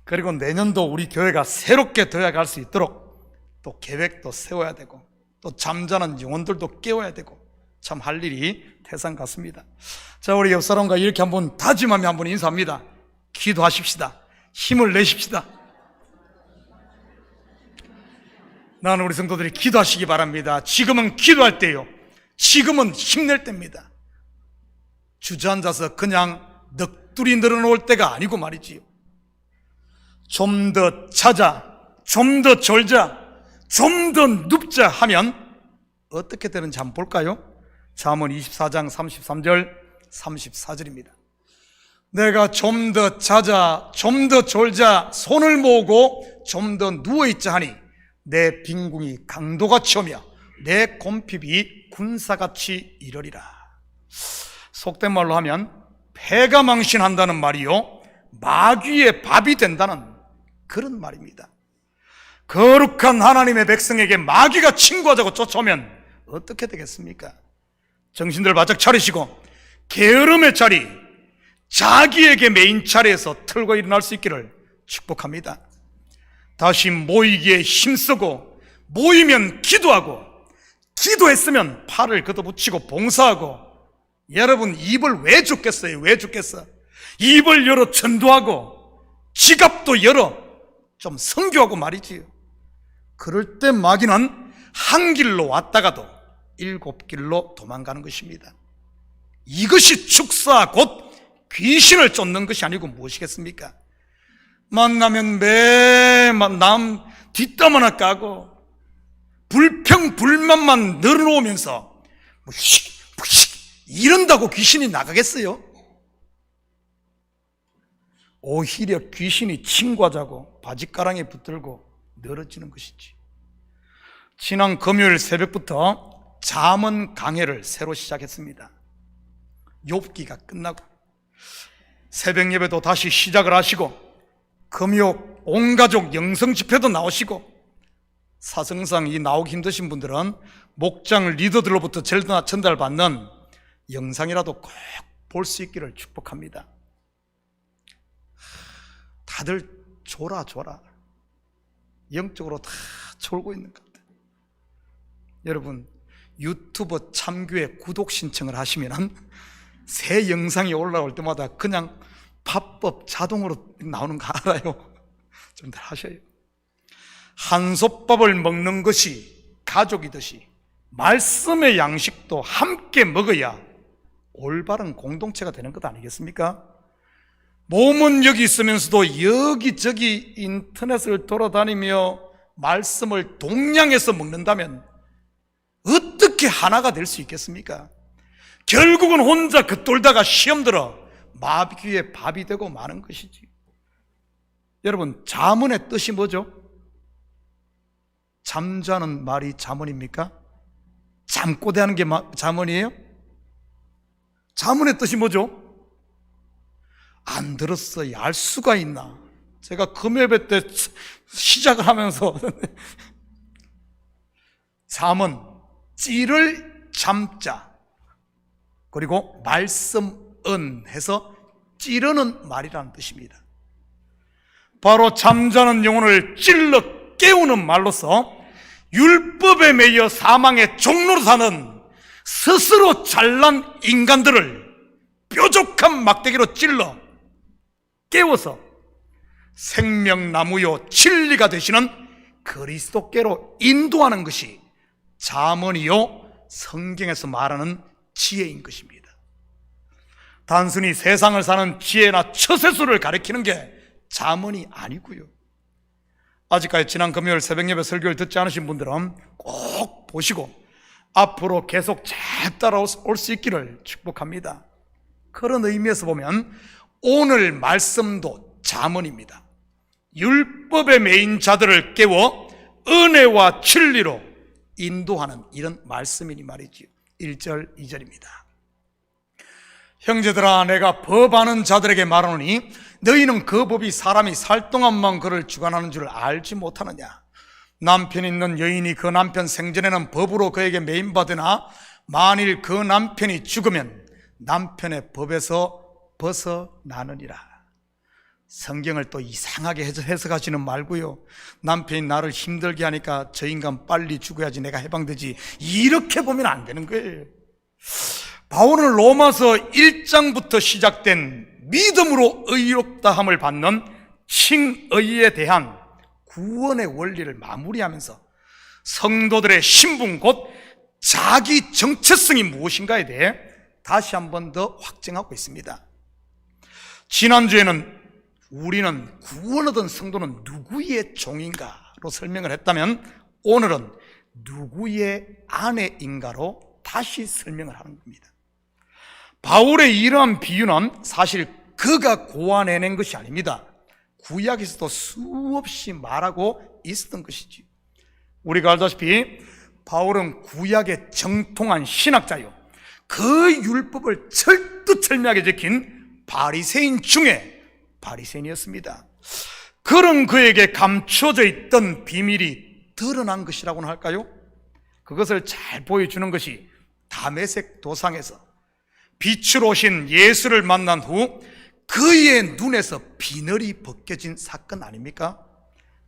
그리고 내년도 우리 교회가 새롭게 되어갈 수 있도록 또 계획도 세워야 되고, 또 잠자는 영혼들도 깨워야 되고, 참 할 일이 태산 같습니다. 자, 우리 옆 사람과 이렇게 한번 다짐하며 한번 인사합니다. 기도하십시다. 힘을 내십시다. 나는 우리 성도들이 기도하시기 바랍니다. 지금은 기도할 때요, 지금은 힘낼 때입니다. 주저앉아서 그냥 넋두리 늘어놓을 때가 아니고 말이지요. 좀 더 자자, 좀 더 졸자, 좀 더 눕자 하면 어떻게 되는지 한번 볼까요? 잠언 24장 33절 34절입니다. 내가 좀 더 자자, 좀 더 졸자, 손을 모으고 좀 더 누워있자 하니 내 빈궁이 강도같이 오며 내 곰핍이 군사같이 이르리라. 속된 말로 하면 폐가 망신한다는 말이요, 마귀의 밥이 된다는 그런 말입니다. 거룩한 하나님의 백성에게 마귀가 침구하자고 쫓아오면 어떻게 되겠습니까? 정신들 바짝 차리시고 게으름의 자리, 자기에게 메인 자리에서 틀고 일어날 수 있기를 축복합니다. 다시 모이기에 힘쓰고, 모이면 기도하고, 기도했으면 팔을 걷어붙이고 봉사하고. 여러분, 입을 왜 죽겠어요? 왜 죽겠어? 입을 열어 전도하고, 지갑도 열어 좀 선교하고 말이지요. 그럴 때 마귀는 한 길로 왔다가도 7길로 도망가는 것입니다. 이것이 축사 곧 귀신을 쫓는 것이 아니고 무엇이겠습니까? 만나면 매만 남 뒷담 하나 까고 불평불만만 늘어놓으면서 이런다고 귀신이 나가겠어요? 오히려 귀신이 침구하자고 바짓가랑이에 붙들고 늘어지는 것이지. 지난 금요일 새벽부터 잠언 강해를 새로 시작했습니다. 욥기가 끝나고 새벽 예배도 다시 시작을 하시고, 금요 온가족 영성 집회도 나오시고, 사성상 이 나오기 힘드신 분들은 목장 리더들로부터 전달받는 영상이라도 꼭 볼 수 있기를 축복합니다. 다들 졸아 영적으로 다 졸고 있는 것 같아요. 여러분, 유튜브 참교회 구독 신청을 하시면 새 영상이 올라올 때마다 그냥 밥법 자동으로 나오는 거 알아요? 좀 더 하셔요. 한솥밥을 먹는 것이 가족이듯이 말씀의 양식도 함께 먹어야 올바른 공동체가 되는 것 아니겠습니까? 몸은 여기 있으면서도 여기저기 인터넷을 돌아다니며 말씀을 동량해서 먹는다면 어떻게 하나가 될 수 있겠습니까? 결국은 혼자 겉돌다가 시험 들어 마귀의 밥이 되고 마는 것이지. 여러분, 잠언의 뜻이 뭐죠? 잠자는 말이 잠언입니까? 잠꼬대하는 게 잠언이에요? 잠언의 뜻이 뭐죠? 안 들었어요. 알 수가 있나? 제가 금요일 때 시작을 하면서 잠언, 찌를 잠자, 그리고 말씀은 해서 찌르는 말이라는 뜻입니다. 바로 잠자는 영혼을 찔러 깨우는 말로서 율법에 매여 사망의 종로로 사는 스스로 잘난 인간들을 뾰족한 막대기로 찔러 깨워서 생명나무요 진리가 되시는 그리스도께로 인도하는 것이 잠언이요 성경에서 말하는 지혜인 것입니다. 단순히 세상을 사는 지혜나 처세술을 가리키는 게 잠언이 아니고요. 아직까지 지난 금요일 새벽 예배 설교를 듣지 않으신 분들은 꼭 보시고 앞으로 계속 잘 따라올 수 있기를 축복합니다. 그런 의미에서 보면 오늘 말씀도 잠언입니다. 율법의 매인 자들을 깨워 은혜와 진리로 인도하는 이런 말씀이니 말이지요. 1절 2절입니다. 형제들아, 내가 법하는 자들에게 말하노니 너희는 그 법이 사람이 살 동안만 그를 주관하는 줄 알지 못하느냐. 남편 있는 여인이 그 남편 생전에는 법으로 그에게 매인받으나 만일 그 남편이 죽으면 남편의 법에서 벗어나느니라. 성경을 또 이상하게 해석하지는 말고요, 남편이 나를 힘들게 하니까 저 인간 빨리 죽어야지 내가 해방되지, 이렇게 보면 안 되는 거예요. 바울은 로마서 1장부터 시작된 믿음으로 의롭다함을 받는 칭의에 대한 구원의 원리를 마무리하면서 성도들의 신분 곧 자기 정체성이 무엇인가에 대해 다시 한 번 더 확증하고 있습니다. 지난주에는 우리는 구원 얻은 성도는 누구의 종인가로 설명을 했다면, 오늘은 누구의 아내인가로 다시 설명을 하는 겁니다. 바울의 이러한 비유는 사실 그가 고안해낸 것이 아닙니다. 구약에서도 수없이 말하고 있었던 것이지. 우리가 알다시피 바울은 구약의 정통한 신학자요, 그 율법을 철두철미하게 지킨 바리새인 중에 바리새인이었습니다. 그런 그에게 감춰져 있던 비밀이 드러난 것이라고는 할까요? 그것을 잘 보여주는 것이 다메섹 도상에서 빛으로 오신 예수를 만난 후 그의 눈에서 비늘이 벗겨진 사건 아닙니까?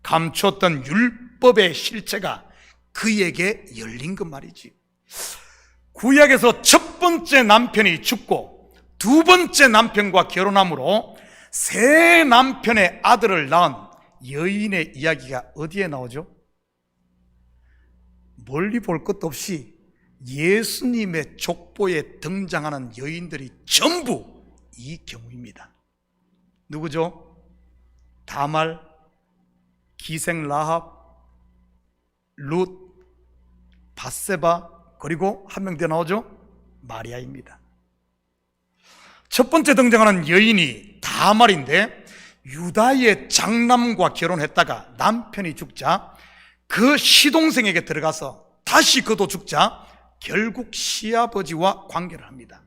감췄던 율법의 실체가 그에게 열린 것 말이지. 구약에서 첫 번째 남편이 죽고 두 번째 남편과 결혼함으로 새 남편의 아들을 낳은 여인의 이야기가 어디에 나오죠? 멀리 볼 것도 없이 예수님의 족보에 등장하는 여인들이 전부 이 경우입니다. 누구죠? 다말, 기생 라합, 룻, 바세바, 그리고 한 명 더 나오죠? 마리아입니다. 첫 번째 등장하는 여인이 다말인데 유다의 장남과 결혼했다가 남편이 죽자 그 시동생에게 들어가서 다시 그도 죽자 결국 시아버지와 관계를 합니다.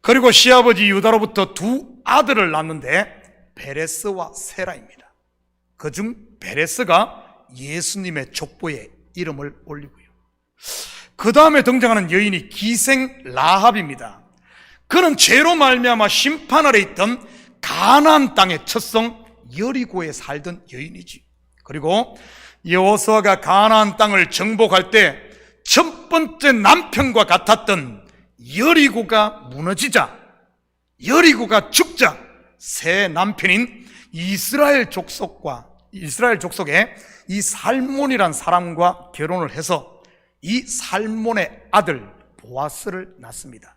그리고 시아버지 유다로부터 두 아들을 낳는데 베레스와 세라입니다. 그중 베레스가 예수님의 족보에 이름을 올리고요. 그 다음에 등장하는 여인이 기생 라합입니다. 그는 죄로 말미암아 심판 아래 있던 가나안 땅의 첫성 여리고에 살던 여인이지. 그리고 여호수아가 가나안 땅을 정복할 때 첫 번째 남편과 같았던 여리고가 무너지자, 여리고가 죽자 새 남편인 이스라엘 족속의 이 살몬이란 사람과 결혼을 해서 이 살몬의 아들 보아스를 낳습니다.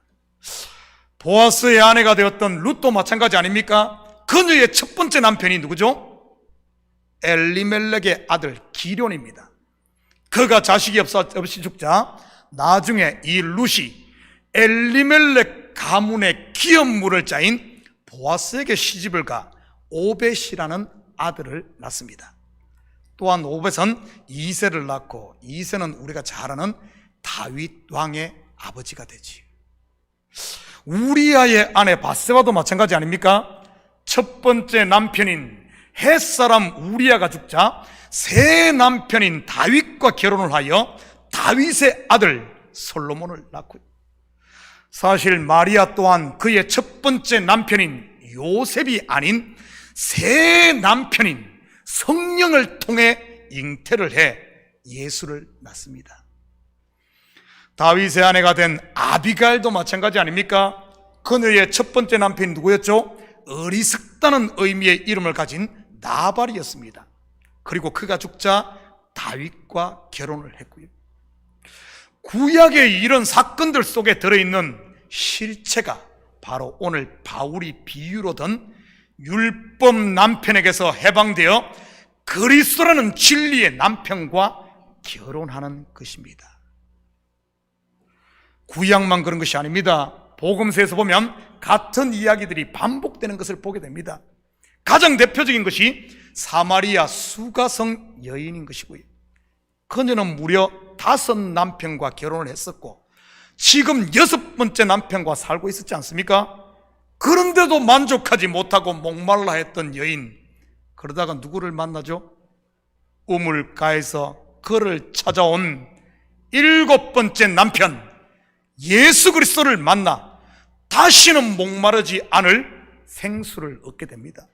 보아스의 아내가 되었던 룻도 마찬가지 아닙니까? 그녀의 첫 번째 남편이 누구죠? 엘리멜렉의 아들 기럐입니다. 그가 자식이 없이 죽자 나중에 이 룻이 엘리멜렉 가문의 기업물을 짜인 보아스에게 시집을 가 오벳이라는 아들을 낳습니다. 또한 오벳은 이새를 낳고 이새는 우리가 잘 아는 다윗 왕의 아버지가 되지. 우리아의 아내 바세바도 마찬가지 아닙니까? 첫 번째 남편인 헷사람 우리아가 죽자 새 남편인 다윗과 결혼을 하여 다윗의 아들 솔로몬을 낳고, 사실 마리아 또한 그의 첫 번째 남편인 요셉이 아닌 새 남편인 성령을 통해 잉태를 해 예수를 낳습니다. 다윗의 아내가 된 아비가일도 마찬가지 아닙니까? 그녀의 첫 번째 남편이 누구였죠? 어리석다는 의미의 이름을 가진 나발이었습니다. 그리고 그가 죽자 다윗과 결혼을 했고요. 구약의 이런 사건들 속에 들어있는 실체가 바로 오늘 바울이 비유로 든 율법 남편에게서 해방되어 그리스도라는 진리의 남편과 결혼하는 것입니다. 구약만 그런 것이 아닙니다. 복음서에서 보면 같은 이야기들이 반복되는 것을 보게 됩니다. 가장 대표적인 것이 사마리아 수가성 여인인 것이고요. 그녀는 무려 5 남편과 결혼을 했었고 지금 6번째 남편과 살고 있었지 않습니까? 그런데도 만족하지 못하고 목말라 했던 여인, 그러다가 누구를 만나죠? 우물가에서 그를 찾아온 7번째 남편 예수 그리스도를 만나 다시는 목마르지 않을 생수를 얻게 됩니다.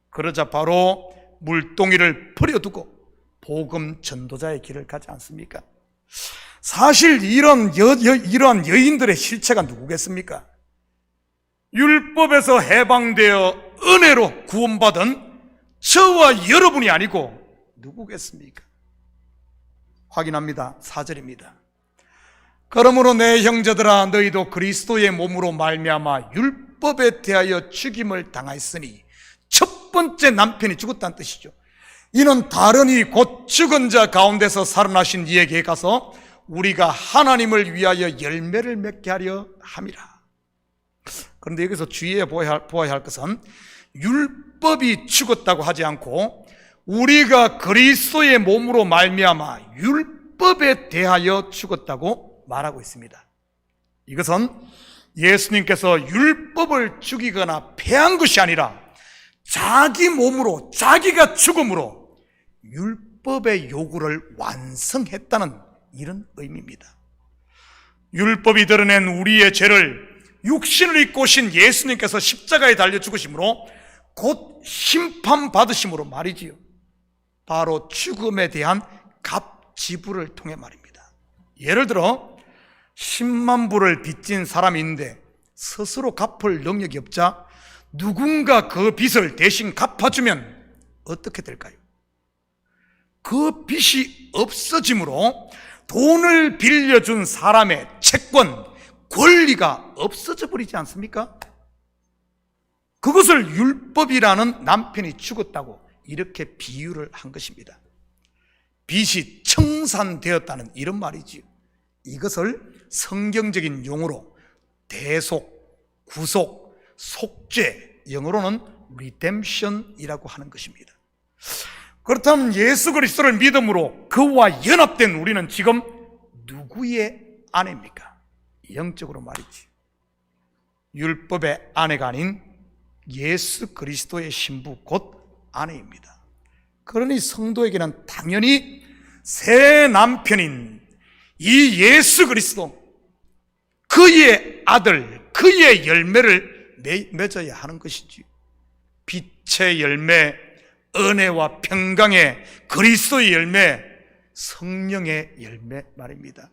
그러자 바로 물동이를 버려두고 복음 전도자의 길을 가지 않습니까? 사실 이러한 여인들의 실체가 누구겠습니까? 율법에서 해방되어 은혜로 구원받은 저와 여러분이 아니고 누구겠습니까? 확인합니다. 4절입니다. 그러므로 내 형제들아 너희도 그리스도의 몸으로 말미암아 율법에 대하여 죽임을 당하였으니 첫 번째 남편이 죽었다는 뜻이죠. 이는 다른이 곧 죽은 자 가운데서 살아나신 이에게 가서 우리가 하나님을 위하여 열매를 맺게 하려 함이라. 그런데 여기서 주의해 보아야 할 것은 율법이 죽었다고 하지 않고 우리가 그리스도의 몸으로 말미암아 율법에 대하여 죽었다고 말하고 있습니다. 이것은 예수님께서 율법을 죽이거나 폐한 것이 아니라 자기 몸으로 자기가 죽음으로 율법의 요구를 완성했다는 이런 의미입니다. 율법이 드러낸 우리의 죄를 육신을 입고 오신 예수님께서 십자가에 달려 죽으심으로 곧 심판받으심으로 말이지요. 바로 죽음에 대한 값 지불을 통해 말입니다. 예를 들어 10만 불을 빚진 사람이 있는데 스스로 갚을 능력이 없자 누군가 그 빚을 대신 갚아주면 어떻게 될까요? 그 빚이 없어짐으로 돈을 빌려준 사람의 채권, 권리가 없어져 버리지 않습니까? 그것을 율법이라는 남편이 죽었다고 이렇게 비유를 한 것입니다. 빚이 청산되었다는 이런 말이지요. 이것을 성경적인 용어로 대속, 구속, 속죄, 영어로는 redemption이라고 하는 것입니다. 그렇다면 예수 그리스도를 믿음으로 그와 연합된 우리는 지금 누구의 아내입니까? 영적으로 말이지. 율법의 아내가 아닌 예수 그리스도의 신부 곧 아내입니다. 그러니 성도에게는 당연히 새 남편인 이 예수 그리스도, 그의 아들, 그의 열매를 맺어야 하는 것이지. 빛의 열매, 은혜와 평강의 그리스도의 열매, 성령의 열매 말입니다.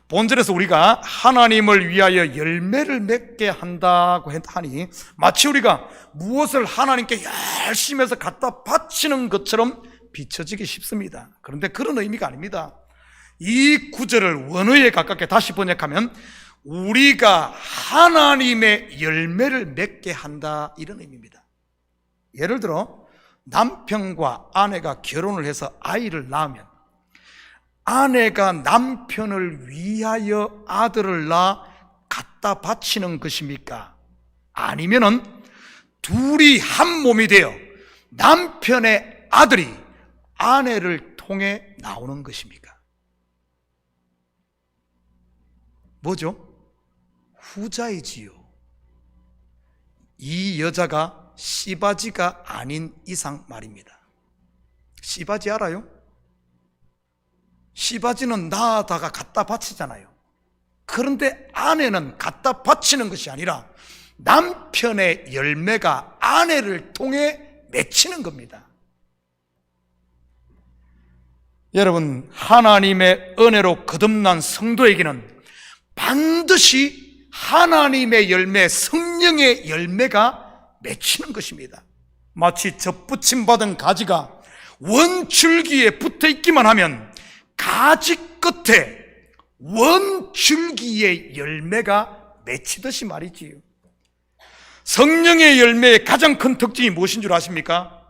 본절에서 우리가 하나님을 위하여 열매를 맺게 한다고 하니 마치 우리가 무엇을 하나님께 열심히 해서 갖다 바치는 것처럼 비춰지기 쉽습니다. 그런데 그런 의미가 아닙니다. 이 구절을 원어에 가깝게 다시 번역하면 우리가 하나님의 열매를 맺게 한다, 이런 의미입니다. 예를 들어 남편과 아내가 결혼을 해서 아이를 낳으면 아내가 남편을 위하여 아들을 낳아 갖다 바치는 것입니까? 아니면은 둘이 한 몸이 되어 남편의 아들이 아내를 통해 나오는 것입니까? 뭐죠? 후자이지요. 이 여자가 씨바지가 아닌 이상 말입니다. 씨바지 알아요? 씨바지는 낳아다가 갖다 바치잖아요. 그런데 아내는 갖다 바치는 것이 아니라 남편의 열매가 아내를 통해 맺히는 겁니다. 여러분, 하나님의 은혜로 거듭난 성도에게는 반드시 하나님의 열매, 성령의 열매가 맺히는 것입니다. 마치 접붙임 받은 가지가 원줄기에 붙어 있기만 하면 가지 끝에 원줄기의 열매가 맺히듯이 말이지요. 성령의 열매의 가장 큰 특징이 무엇인 줄 아십니까?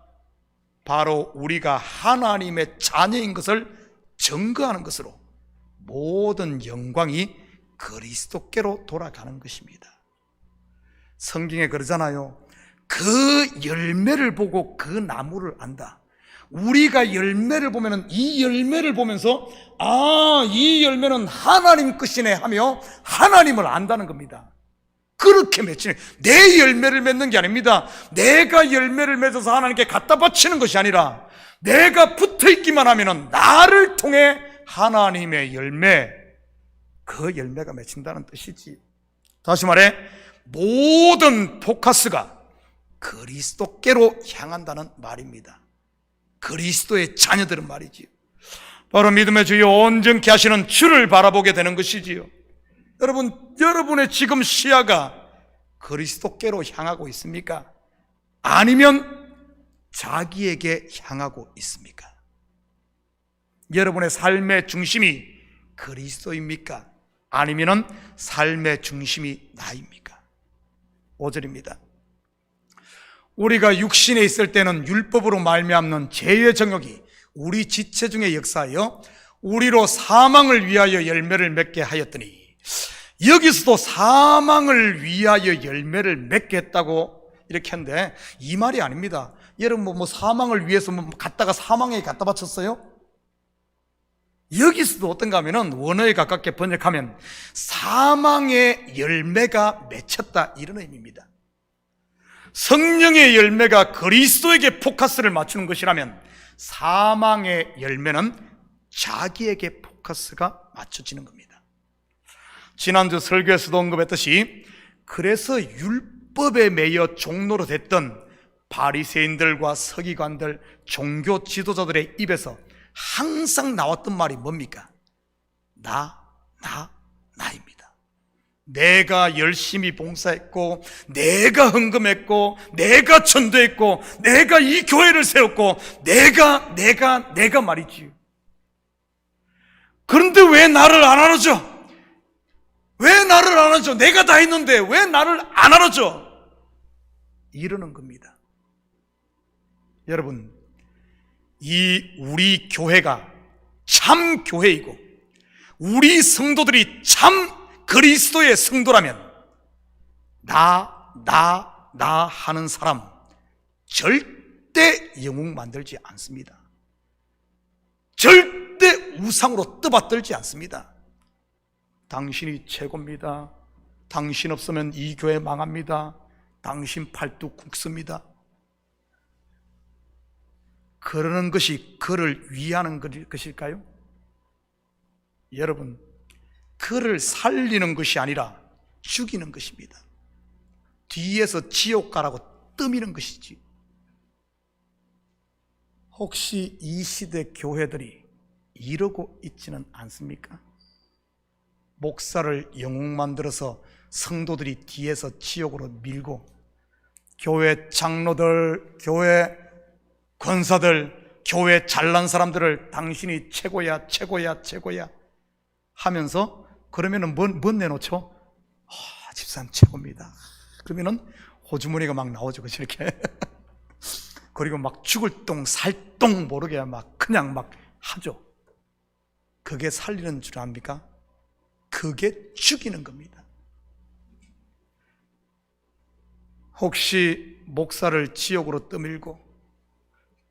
바로 우리가 하나님의 자녀인 것을 증거하는 것으로 모든 영광이 그리스도께로 돌아가는 것입니다. 성경에 그러잖아요. 그 열매를 보고 그 나무를 안다. 우리가 열매를 보면은 이 열매를 보면서 이 열매는 하나님 것이네 하며 하나님을 안다는 겁니다. 그렇게 맺히는, 내 열매를 맺는 게 아닙니다. 내가 열매를 맺어서 하나님께 갖다 바치는 것이 아니라 내가 붙어 있기만 하면은 나를 통해 하나님의 열매, 그 열매가 맺힌다는 뜻이지. 다시 말해 모든 포커스가 그리스도께로 향한다는 말입니다. 그리스도의 자녀들은 말이지요. 바로 믿음의 주여 온전케 하시는 주를 바라보게 되는 것이지요. 여러분의 지금 시야가 그리스도께로 향하고 있습니까? 아니면 자기에게 향하고 있습니까? 여러분의 삶의 중심이 그리스도입니까? 아니면 삶의 중심이 나입니까? 5절입니다. 우리가 육신에 있을 때는 율법으로 말미암는 죄의 정욕이 우리 지체 중에 역사하여 우리로 사망을 위하여 열매를 맺게 하였더니 여기서도 사망을 위하여 열매를 맺게 했다고 이렇게 하는데, 이 말이 아닙니다. 여러분 뭐 사망을 위해서 갖다가 사망에 갖다 바쳤어요? 여기서도 어떤가 하면은 원어에 가깝게 번역하면 사망의 열매가 맺혔다, 이런 의미입니다. 성령의 열매가 그리스도에게 포커스를 맞추는 것이라면 사망의 열매는 자기에게 포커스가 맞춰지는 겁니다. 지난주 설교에서도 언급했듯이, 그래서 율법에 매여 종로로 됐던 바리새인들과 서기관들, 종교 지도자들의 입에서 항상 나왔던 말이 뭡니까? 나입니다. 내가 열심히 봉사했고, 내가 헌금했고, 내가 전도했고, 내가 이 교회를 세웠고, 내가 말이지요. 그런데 왜 나를 안 알아줘? 왜 나를 안 알아줘? 내가 다 했는데 왜 나를 안 알아줘? 이러는 겁니다. 여러분, 우리 교회가 참 교회이고 우리 성도들이 참 그리스도의 성도라면 나 하는 사람 절대 영웅 만들지 않습니다. 절대 우상으로 떠받들지 않습니다. 당신이 최고입니다. 당신 없으면 이 교회 망합니다. 당신 팔뚝 굽습니다. 그러는 것이 그를 위하는 것일까요? 여러분, 그를 살리는 것이 아니라 죽이는 것입니다. 뒤에서 지옥 가라고 떠미는 것이지. 혹시 이 시대 교회들이 이러고 있지는 않습니까? 목사를 영웅 만들어서 성도들이 뒤에서 지옥으로 밀고, 교회 장로들, 교회 권사들, 교회 잘난 사람들을 당신이 최고야 하면서, 그러면은 뭔 내놓죠? 집사님 최고입니다. 그러면은 호주머니가 막 나오죠, 그치, 이렇게. 그리고 막 죽을 똥 살 똥 모르게 막 그냥 막 하죠. 그게 살리는 줄 압니까? 그게 죽이는 겁니다. 혹시 목사를 지옥으로 떠밀고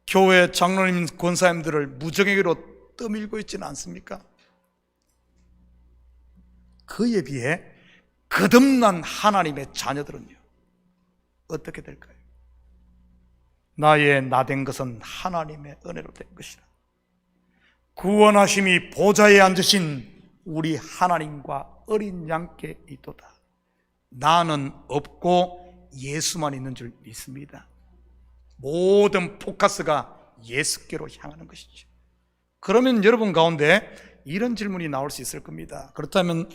교회 장로님, 권사님들을 무정에게로 떠밀고 있지는 않습니까? 그에 비해 거듭난 하나님의 자녀들은요, 어떻게 될까요? 나의 나된 것은 하나님의 은혜로 된 것이라. 구원하심이 보좌에 앉으신 우리 하나님과 어린 양께 있도다. 나는 없고 예수만 있는 줄 믿습니다. 모든 포커스가 예수께로 향하는 것이죠. 그러면 여러분 가운데 이런 질문이 나올 수 있을 겁니다. 그렇다면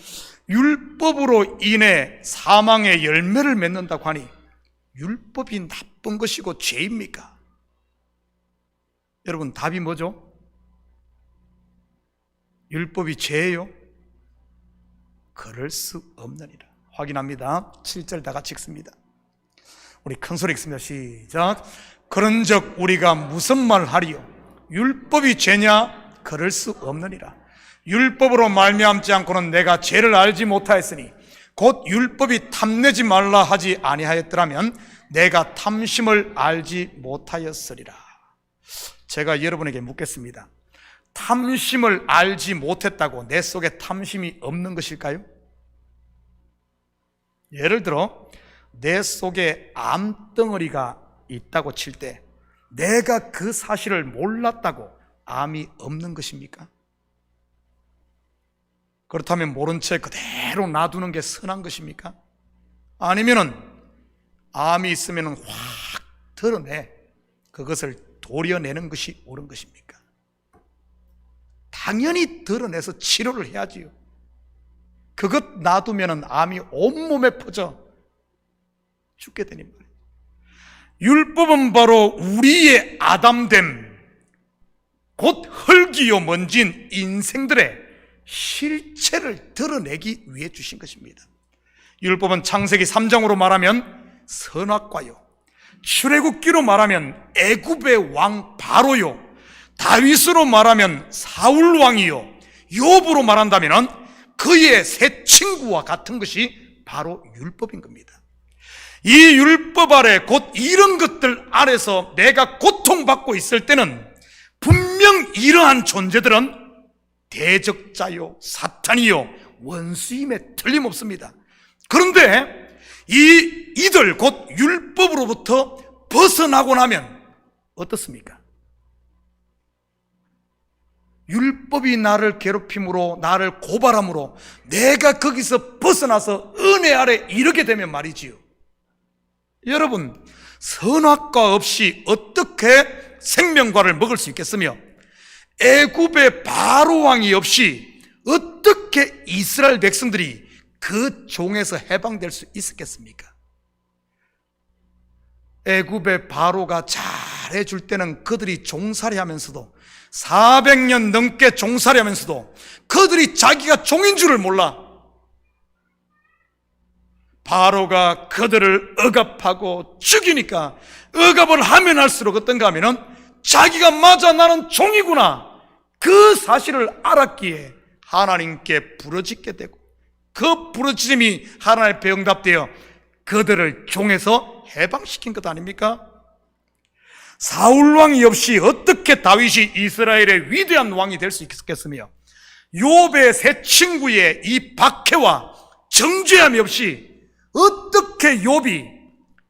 율법으로 인해 사망의 열매를 맺는다고 하니 율법이 나쁜 것이고 죄입니까? 여러분, 답이 뭐죠? 율법이 죄예요? 그럴 수 없느니라. 확인합니다. 7절 다 같이 읽습니다. 우리 큰 소리 읽습니다. 시작. 그런즉 우리가 무슨 말 하리요? 율법이 죄냐? 그럴 수 없느니라. 율법으로 말미암지 않고는 내가 죄를 알지 못하였으니, 곧 율법이 탐내지 말라 하지 아니하였더라면 내가 탐심을 알지 못하였으리라. 제가 여러분에게 묻겠습니다. 탐심을 알지 못했다고 내 속에 탐심이 없는 것일까요? 예를 들어 내 속에 암덩어리가 있다고 칠 때 내가 그 사실을 몰랐다고 암이 없는 것입니까? 그렇다면 모른 채 그대로 놔두는 게 선한 것입니까? 아니면은 암이 있으면 확 드러내 그것을 도려내는 것이 옳은 것입니까? 당연히 드러내서 치료를 해야지요. 그것 놔두면 암이 온몸에 퍼져 죽게 되니 말이에요. 율법은 바로 우리의 아담됨, 곧 흙이요 먼지인 인생들의 실체를 드러내기 위해 주신 것입니다. 율법은 창세기 3장으로 말하면 선악과요, 출애굽기로 말하면 애굽의 왕 바로요, 다윗으로 말하면 사울 왕이요, 욥으로 말한다면 그의 새 친구와 같은 것이 바로 율법인 겁니다. 이 율법 아래 곧 이런 것들 아래서 내가 고통받고 있을 때는 분명 이러한 존재들은 대적자요 사탄이요 원수임에 틀림없습니다. 그런데 이들 곧 율법으로부터 벗어나고 나면 어떻습니까? 율법이 나를 괴롭힘으로 나를 고발함으로 내가 거기서 벗어나서 은혜 아래 이르게 되면 말이지요, 여러분, 선악과 없이 어떻게 생명과를 먹을 수 있겠으며 애굽의 바로 왕이 없이 어떻게 이스라엘 백성들이 그 종에서 해방될 수 있었겠습니까? 애굽의 바로가 잘해줄 때는 그들이 종살이 하면서도 400년 넘게 종살이 하면서도 그들이 자기가 종인 줄을 몰라. 바로가 그들을 억압하고 죽이니까 억압을 하면 할수록 어떤가 하면은 자기가 맞아 나는 종이구나 그 사실을 알았기에 하나님께 부르짖게 되고 그 부르짖음이 하나님 앞에 응답되어 그들을 종에서 해방시킨 것 아닙니까? 사울왕이 없이 어떻게 다윗이 이스라엘의 위대한 왕이 될 수 있겠으며 욥의 새 친구의 이 박해와 정죄함이 없이 어떻게 욥이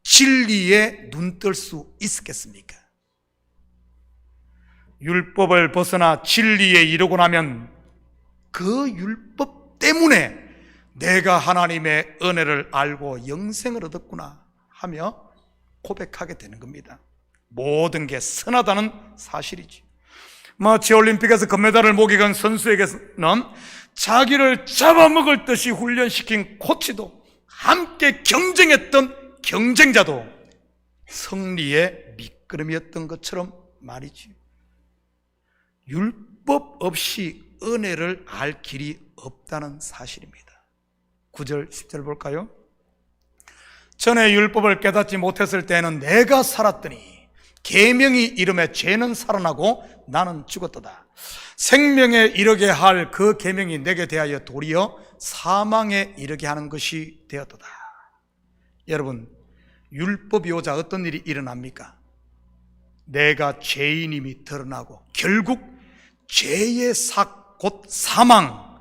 진리에 눈뜰 수 있었겠습니까? 율법을 벗어나 진리에 이르고 나면 그 율법 때문에 내가 하나님의 은혜를 알고 영생을 얻었구나 하며 고백하게 되는 겁니다. 모든 게 선하다는 사실이지. 마치올림픽에서 금메달을 목이건 선수에게는 자기를 잡아먹을 듯이 훈련시킨 코치도 함께 경쟁했던 경쟁자도 승리의 밑거름이었던 것처럼 말이지. 율법 없이 은혜를 알 길이 없다는 사실입니다. 9절 10절 볼까요? 전에 율법을 깨닫지 못했을 때는 내가 살았더니 계명이 이름에 죄는 살아나고 나는 죽었도다. 생명에 이르게 할 그 계명이 내게 대하여 도리어 사망에 이르게 하는 것이 되었도다. 여러분, 율법이 오자 어떤 일이 일어납니까? 내가 죄인임이 드러나고 결국 죄의 곧 사망,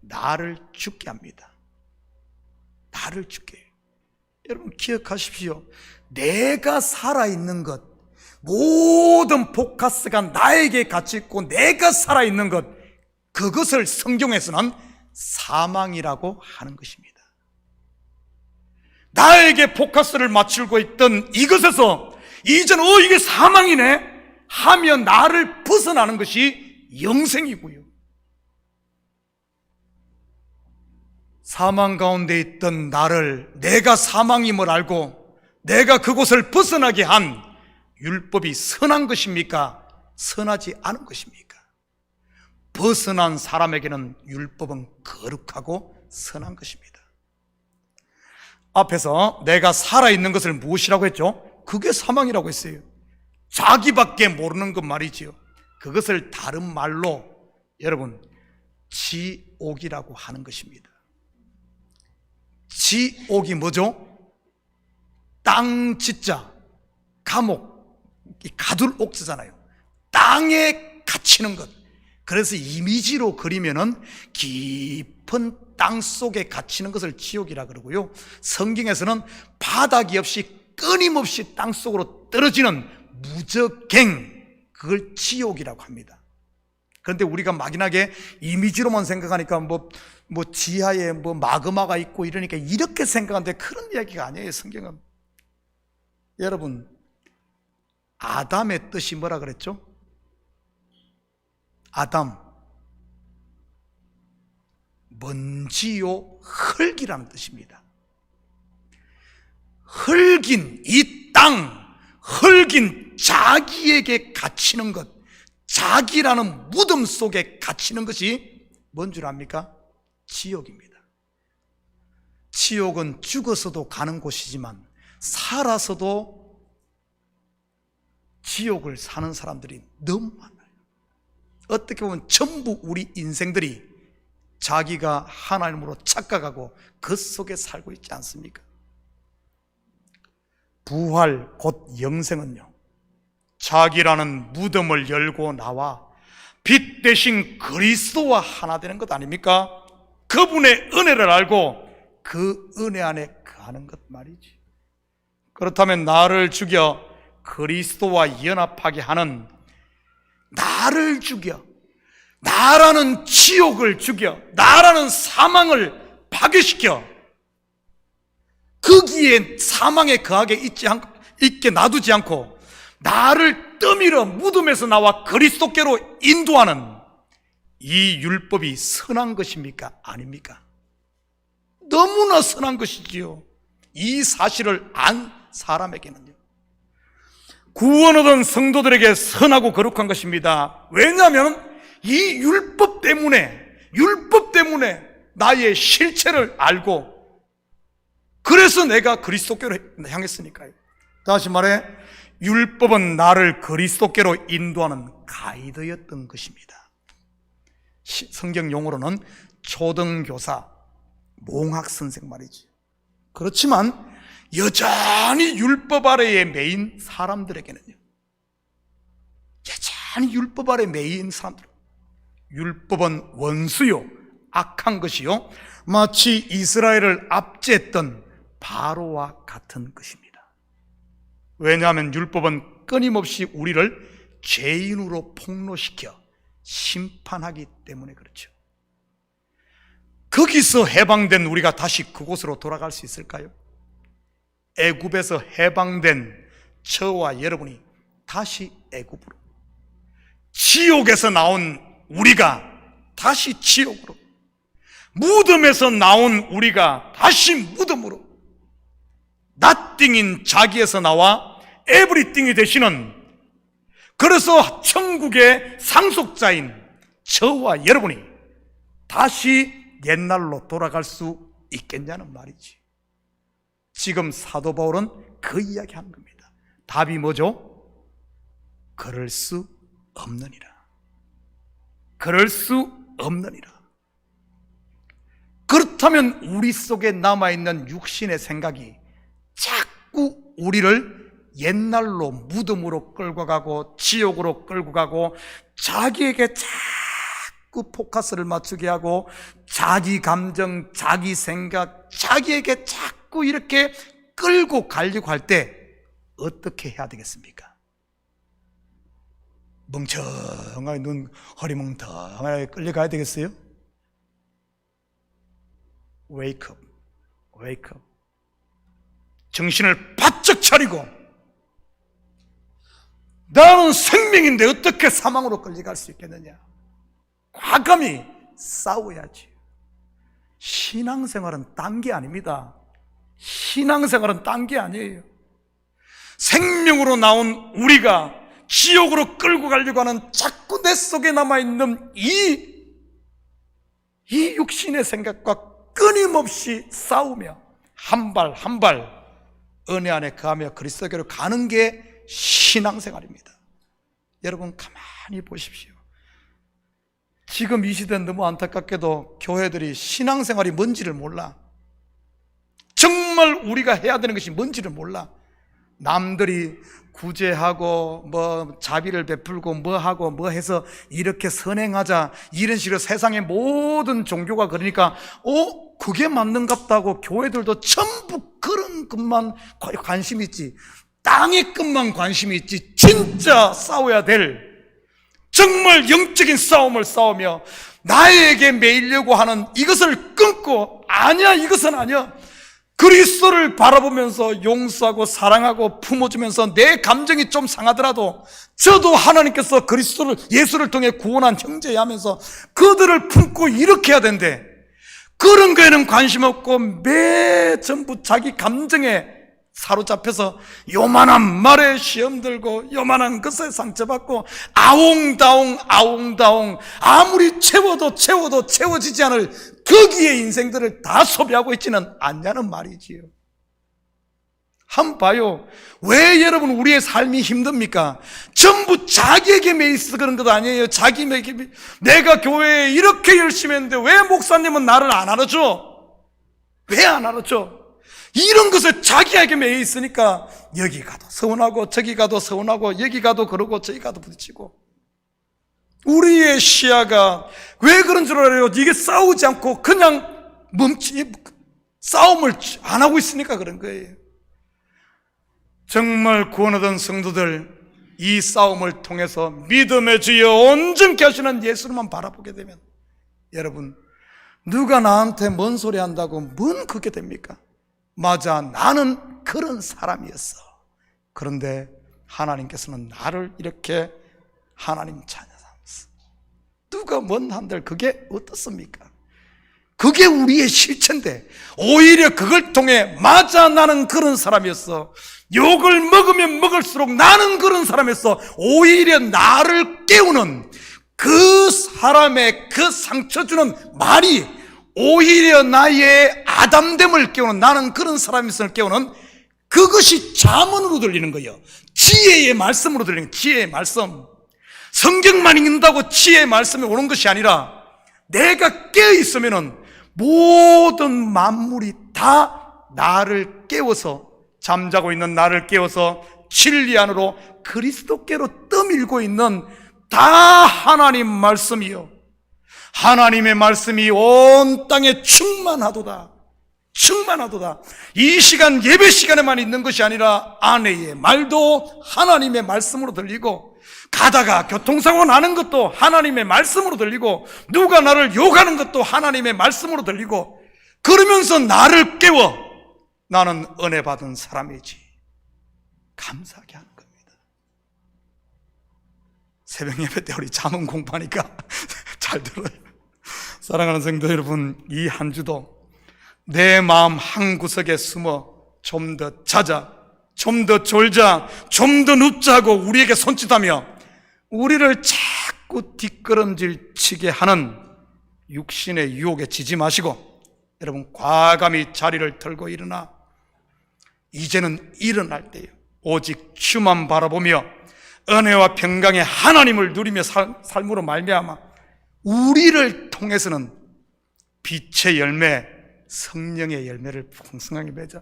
나를 죽게 합니다. 나를 죽게 해요. 여러분 기억하십시오. 내가 살아있는 것, 모든 포커스가 나에게 갇혀 있고 내가 살아있는 것, 그것을 성경에서는 사망이라고 하는 것입니다. 나에게 포커스를 맞추고 있던 이것에서 이제는 이게 사망이네 하며 나를 벗어나는 것이 영생이고요. 사망 가운데 있던 나를 내가 사망임을 알고 내가 그곳을 벗어나게 한 율법이 선한 것입니까? 선하지 않은 것입니까? 벗어난 사람에게는 율법은 거룩하고 선한 것입니다. 앞에서 내가 살아있는 것을 무엇이라고 했죠? 그게 사망이라고 했어요. 자기밖에 모르는 것 말이지요. 그것을 다른 말로 여러분 지옥이라고 하는 것입니다. 지옥이 뭐죠? 땅 짓자, 감옥, 가둘옥자잖아요. 땅에 갇히는 것. 그래서 이미지로 그리면은 깊은 땅 속에 갇히는 것을 지옥이라 그러고요. 성경에서는 바닥이 없이 끊임없이 땅 속으로 떨어지는 무저갱, 그걸 지옥이라고 합니다. 그런데 우리가 막연하게 이미지로만 생각하니까 뭐 지하에 마그마가 있고 이러니까 이렇게 생각하는데 그런 이야기가 아니에요. 성경은. 여러분, 아담의 뜻이 뭐라 그랬죠? 아담, 먼지요 흙이라는 뜻입니다. 흙인 이 땅, 흙인 자기에게 갇히는 것, 자기라는 무덤 속에 갇히는 것이 뭔 줄 압니까? 지옥입니다. 지옥은 죽어서도 가는 곳이지만 살아서도 지옥을 사는 사람들이 너무 많아요. 어떻게 보면 전부 우리 인생들이 자기가 하나님으로 착각하고 그 속에 살고 있지 않습니까? 부활 곧 영생은요, 자기라는 무덤을 열고 나와 빛 대신 그리스도와 하나 되는 것 아닙니까? 그분의 은혜를 알고 그 은혜 안에 거하는 것 말이지. 그렇다면 나를 죽여 그리스도와 연합하게 하는, 나를 죽여, 나라는 지옥을 죽여, 나라는 사망을 파괴시켜 거기에 사망에 거하게 있게 놔두지 않고 나를 떠밀어 무덤에서 나와 그리스도께로 인도하는 이 율법이 선한 것입니까? 아닙니까? 너무나 선한 것이지요. 이 사실을 안 사람에게는요, 구원 얻은 성도들에게 선하고 거룩한 것입니다. 왜냐하면 이 율법 때문에 나의 실체를 알고, 그래서 내가 그리스도께로 향했으니까요. 다시 말해, 율법은 나를 그리스도께로 인도하는 가이드였던 것입니다. 성경 용어로는 초등교사, 몽학선생 말이지. 그렇지만 여전히 율법 아래에 매인 사람들에게는요, 여전히 율법 아래 매인 사람들, 율법은 원수요, 악한 것이요, 마치 이스라엘을 압제했던 바로와 같은 것입니다. 왜냐하면 율법은 끊임없이 우리를 죄인으로 폭로시켜 심판하기 때문에 그렇죠. 거기서 해방된 우리가 다시 그곳으로 돌아갈 수 있을까요? 애굽에서 해방된 저와 여러분이 다시 애굽으로, 지옥에서 나온 우리가 다시 지옥으로, 무덤에서 나온 우리가 다시 무덤으로, nothing인 자기에서 나와 everything이 되시는, 그래서 천국의 상속자인 저와 여러분이 다시 옛날로 돌아갈 수 있겠냐는 말이지. 지금 사도 바울은 그 이야기 하는 겁니다. 답이 뭐죠? 그럴 수 없느니라. 그럴 수 없느니라. 그렇다면 우리 속에 남아있는 육신의 생각이 자꾸 우리를 옛날로 무덤으로 끌고 가고 지옥으로 끌고 가고 자기에게 자꾸 포커스를 맞추게 하고 자기 감정, 자기 생각, 자기에게 자꾸 이렇게 끌고 가려고 할 때 어떻게 해야 되겠습니까? 멍청하게 눈 허리멍텅하게 끌려가야 되겠어요? Wake up, wake up. 정신을 바짝 차리고, 나는 생명인데 어떻게 사망으로 끌려갈 수 있겠느냐? 과감히 싸워야지. 신앙생활은 딴 게 아닙니다. 신앙생활은 딴 게 아니에요. 생명으로 나온 우리가 지옥으로 끌고 가려고 하는 자꾸 내 속에 남아있는 이 육신의 생각과 끊임없이 싸우며 한 발 한 발 은혜 안에 거하며 그리스도께로 가는 게 신앙생활입니다. 여러분 가만히 보십시오. 지금 이 시대는 너무 안타깝게도 교회들이 신앙생활이 뭔지를 몰라. 정말 우리가 해야 되는 것이 뭔지를 몰라. 남들이 구제하고 뭐 자비를 베풀고 뭐 하고 뭐 해서 이렇게 선행하자, 이런 식으로 세상의 모든 종교가 그러니까 그게 맞는갑다고 교회들도 전부 그런 것만 관심이 있지, 땅의 것만 관심이 있지, 진짜 싸워야 될 정말 영적인 싸움을 싸우며 나에게 매이려고 하는 이것을 끊고, 아니야, 이것은 아니야, 그리스도를 바라보면서 용서하고 사랑하고 품어주면서 내 감정이 좀 상하더라도 저도 하나님께서 그리스도를, 예수를 통해 구원한 형제야 하면서 그들을 품고 이렇게 해야 된대. 그런 거에는 관심 없고 매 전부 자기 감정에 사로잡혀서 요만한 말에 시험 들고 요만한 것에 상처받고 아웅다웅 아무리 채워도 채워지지 않을 거기에 인생들을 다 소비하고 있지는 않냐는 말이지요. 한번 봐요. 왜 여러분 우리의 삶이 힘듭니까? 전부 자기에게 매여 있어서 그런 것 아니에요. 자기에게. 내가 교회에 이렇게 열심히 했는데 왜 목사님은 나를 안 알아줘? 왜 안 알아줘? 이런 것을 자기에게 매여 있으니까 여기 가도 서운하고 저기 가도 서운하고 여기 가도 그러고 저기 가도 부딪히고. 우리의 시야가 왜 그런 줄 알아요? 이게 싸우지 않고 그냥 싸움을 안 하고 있으니까 그런 거예요. 정말 구원하던 성도들, 이 싸움을 통해서 믿음의 주여 온전케 하시는 예수님만 바라보게 되면 여러분, 누가 나한테 뭔 소리 한다고 뭔 그게 됩니까? 맞아, 나는 그런 사람이었어. 그런데 하나님께서는 나를 이렇게 하나님 자녀 삼았어. 누가 뭔 한들 그게 어떻습니까? 그게 우리의 실체인데 오히려 그걸 통해 맞아, 나는 그런 사람이었어. 욕을 먹으면 먹을수록 나는 그런 사람이었어. 오히려 나를 깨우는 그 사람의 그 상처 주는 말이 오히려 나의 아담됨을 깨우는, 나는 그런 사람이었음을 깨우는, 그것이 잠언으로 들리는 거예요. 지혜의 말씀으로 들리는 거예요. 지혜의 말씀. 성경만 읽는다고 지혜의 말씀이 오는 것이 아니라 내가 깨어있으면은 모든 만물이 다 나를 깨워서, 잠자고 있는 나를 깨워서 진리 안으로 그리스도께로 떠밀고 있는 다 하나님 말씀이요, 하나님의 말씀이 온 땅에 충만하도다. 충만하도다. 이 시간 예배 시간에만 있는 것이 아니라 아내의 말도 하나님의 말씀으로 들리고, 가다가 교통사고 나는 것도 하나님의 말씀으로 들리고, 누가 나를 욕하는 것도 하나님의 말씀으로 들리고, 그러면서 나를 깨워 나는 은혜 받은 사람이지, 감사하게 하는 겁니다. 새벽 예배 때 우리 잠언 공부하니까 잘 들어요. 사랑하는 성도 여러분, 이 한 주도 내 마음 한 구석에 숨어 좀 더 자자, 좀 더 졸자, 좀 더 눕자 하고 우리에게 손짓하며 우리를 자꾸 뒷걸음질 치게 하는 육신의 유혹에 지지 마시고, 여러분 과감히 자리를 털고 일어나 이제는 일어날 때요, 오직 주만 바라보며 은혜와 평강의 하나님을 누리며 삶으로 말미암아 우리를 통해서는 빛의 열매, 성령의 열매를 풍성하게 맺어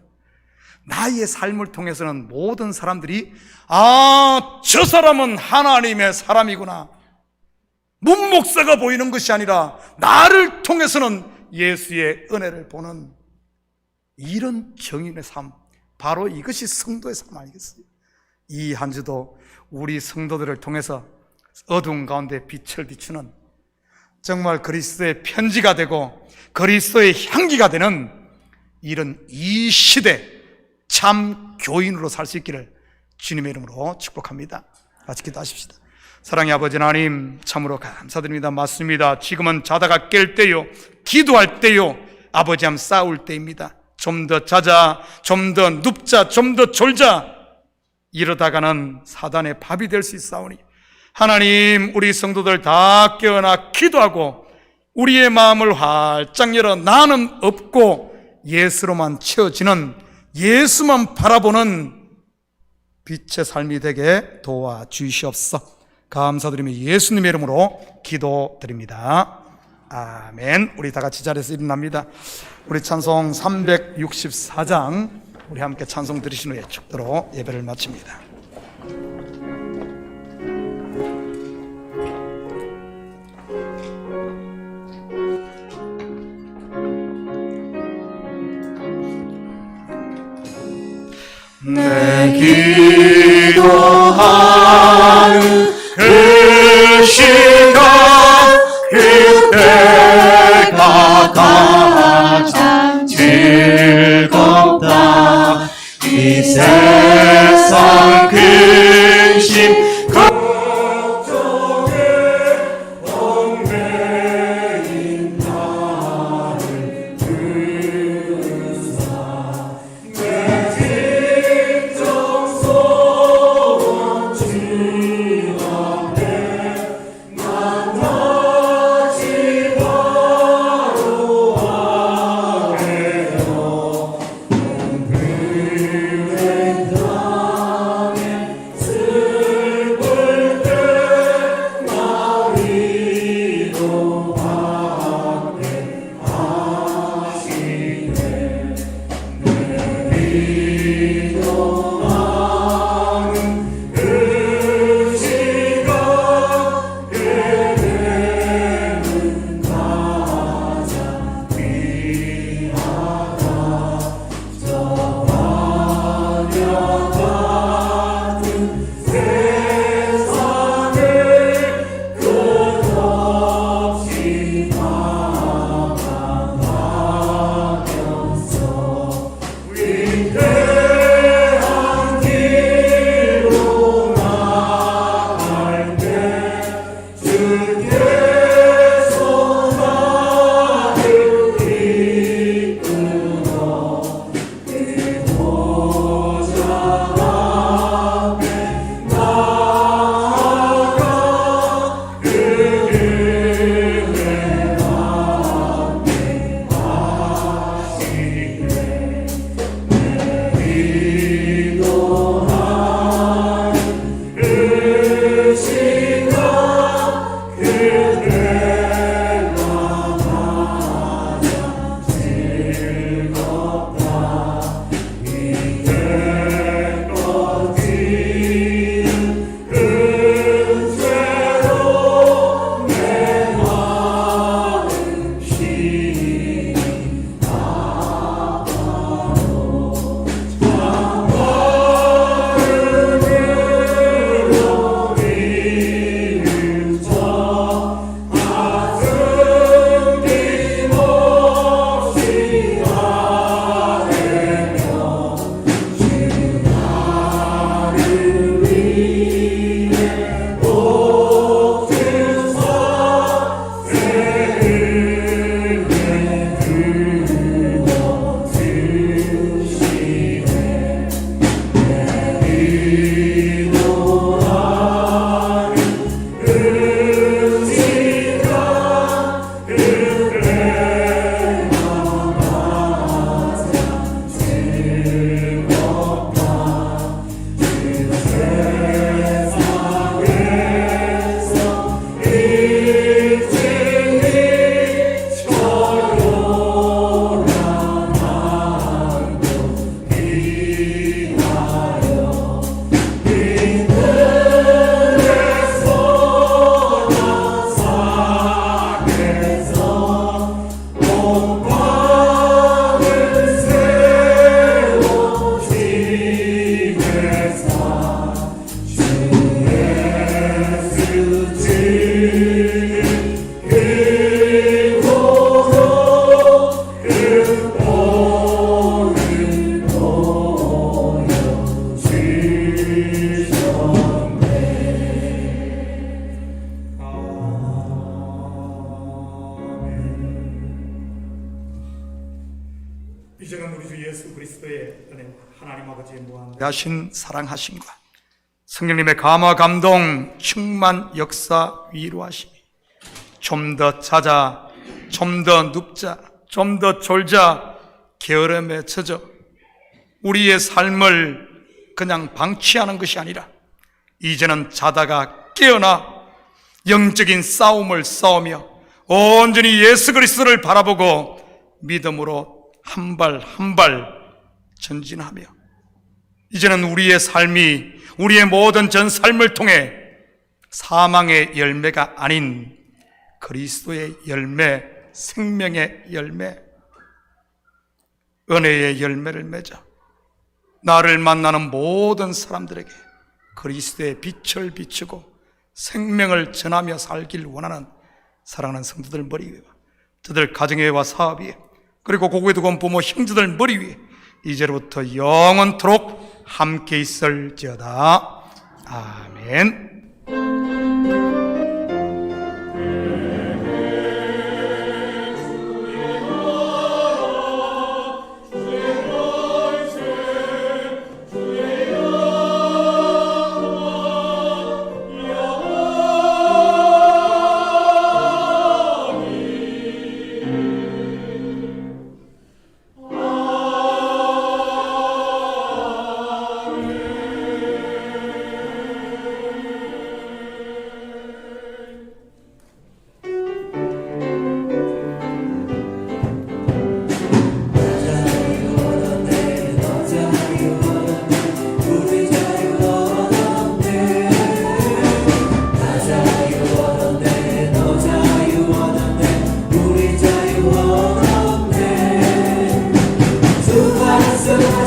나의 삶을 통해서는 모든 사람들이 아, 저 사람은 하나님의 사람이구나, 문목사가 보이는 것이 아니라 나를 통해서는 예수의 은혜를 보는 이런 정인의 삶, 바로 이것이 성도의 삶 아니겠어요? 이 한 주도 우리 성도들을 통해서 어두운 가운데 빛을 비추는 정말 그리스도의 편지가 되고 그리스도의 향기가 되는 이런 이 시대 참 교인으로 살 수 있기를 주님의 이름으로 축복합니다. 같이 기도하십시다. 사랑의 아버지 하나님, 참으로 감사드립니다. 맞습니다. 지금은 자다가 깰 때요, 기도할 때요, 아버지함 싸울 때입니다. 좀 더 자자, 좀 더 눕자, 좀 더 졸자, 이러다가는 사단의 밥이 될 수 있사오니 하나님, 우리 성도들 다 깨어나 기도하고 우리의 마음을 활짝 열어 나는 없고 예수로만 채워지는, 예수만 바라보는 빛의 삶이 되게 도와주시옵소서. 감사드리며 예수님의 이름으로 기도드립니다. 아멘. 우리 다 같이 자리에서 일어납니다. 우리 찬송 364장 우리 함께 찬송 드리신 후에 축도로 예배를 마칩니다. 내 기도하는 그 시간, 그때가 가장 즐겁다. 이 세상 근심 걱정에 얽매인 나를 불사 내 진정서원 주 앞에 나 예수 그리스도의 은혜와 하나님 아버지의 무한 하신 사랑하심과 성령님의 감화 감동 충만 역사 위로하심이 좀 더 자자, 좀 더 눕자, 좀 더 졸자 게으름에 젖어 우리의 삶을 그냥 방치하는 것이 아니라 이제는 자다가 깨어나 영적인 싸움을 싸우며 온전히 예수 그리스도를 바라보고 믿음으로 한 발 한 발 전진하며 이제는 우리의 삶이 우리의 모든 전 삶을 통해 사망의 열매가 아닌 그리스도의 열매, 생명의 열매, 은혜의 열매를 맺어 나를 만나는 모든 사람들에게 그리스도의 빛을 비추고 생명을 전하며 살길 원하는 사랑하는 성도들 머리 위에 저들 가정에와 사업 위에 그리고 고국에 두고 온 부모 형제들 머리 위에 이제로부터 영원토록 함께 있을지어다. 아멘.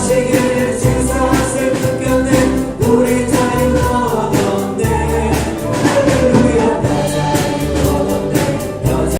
하시길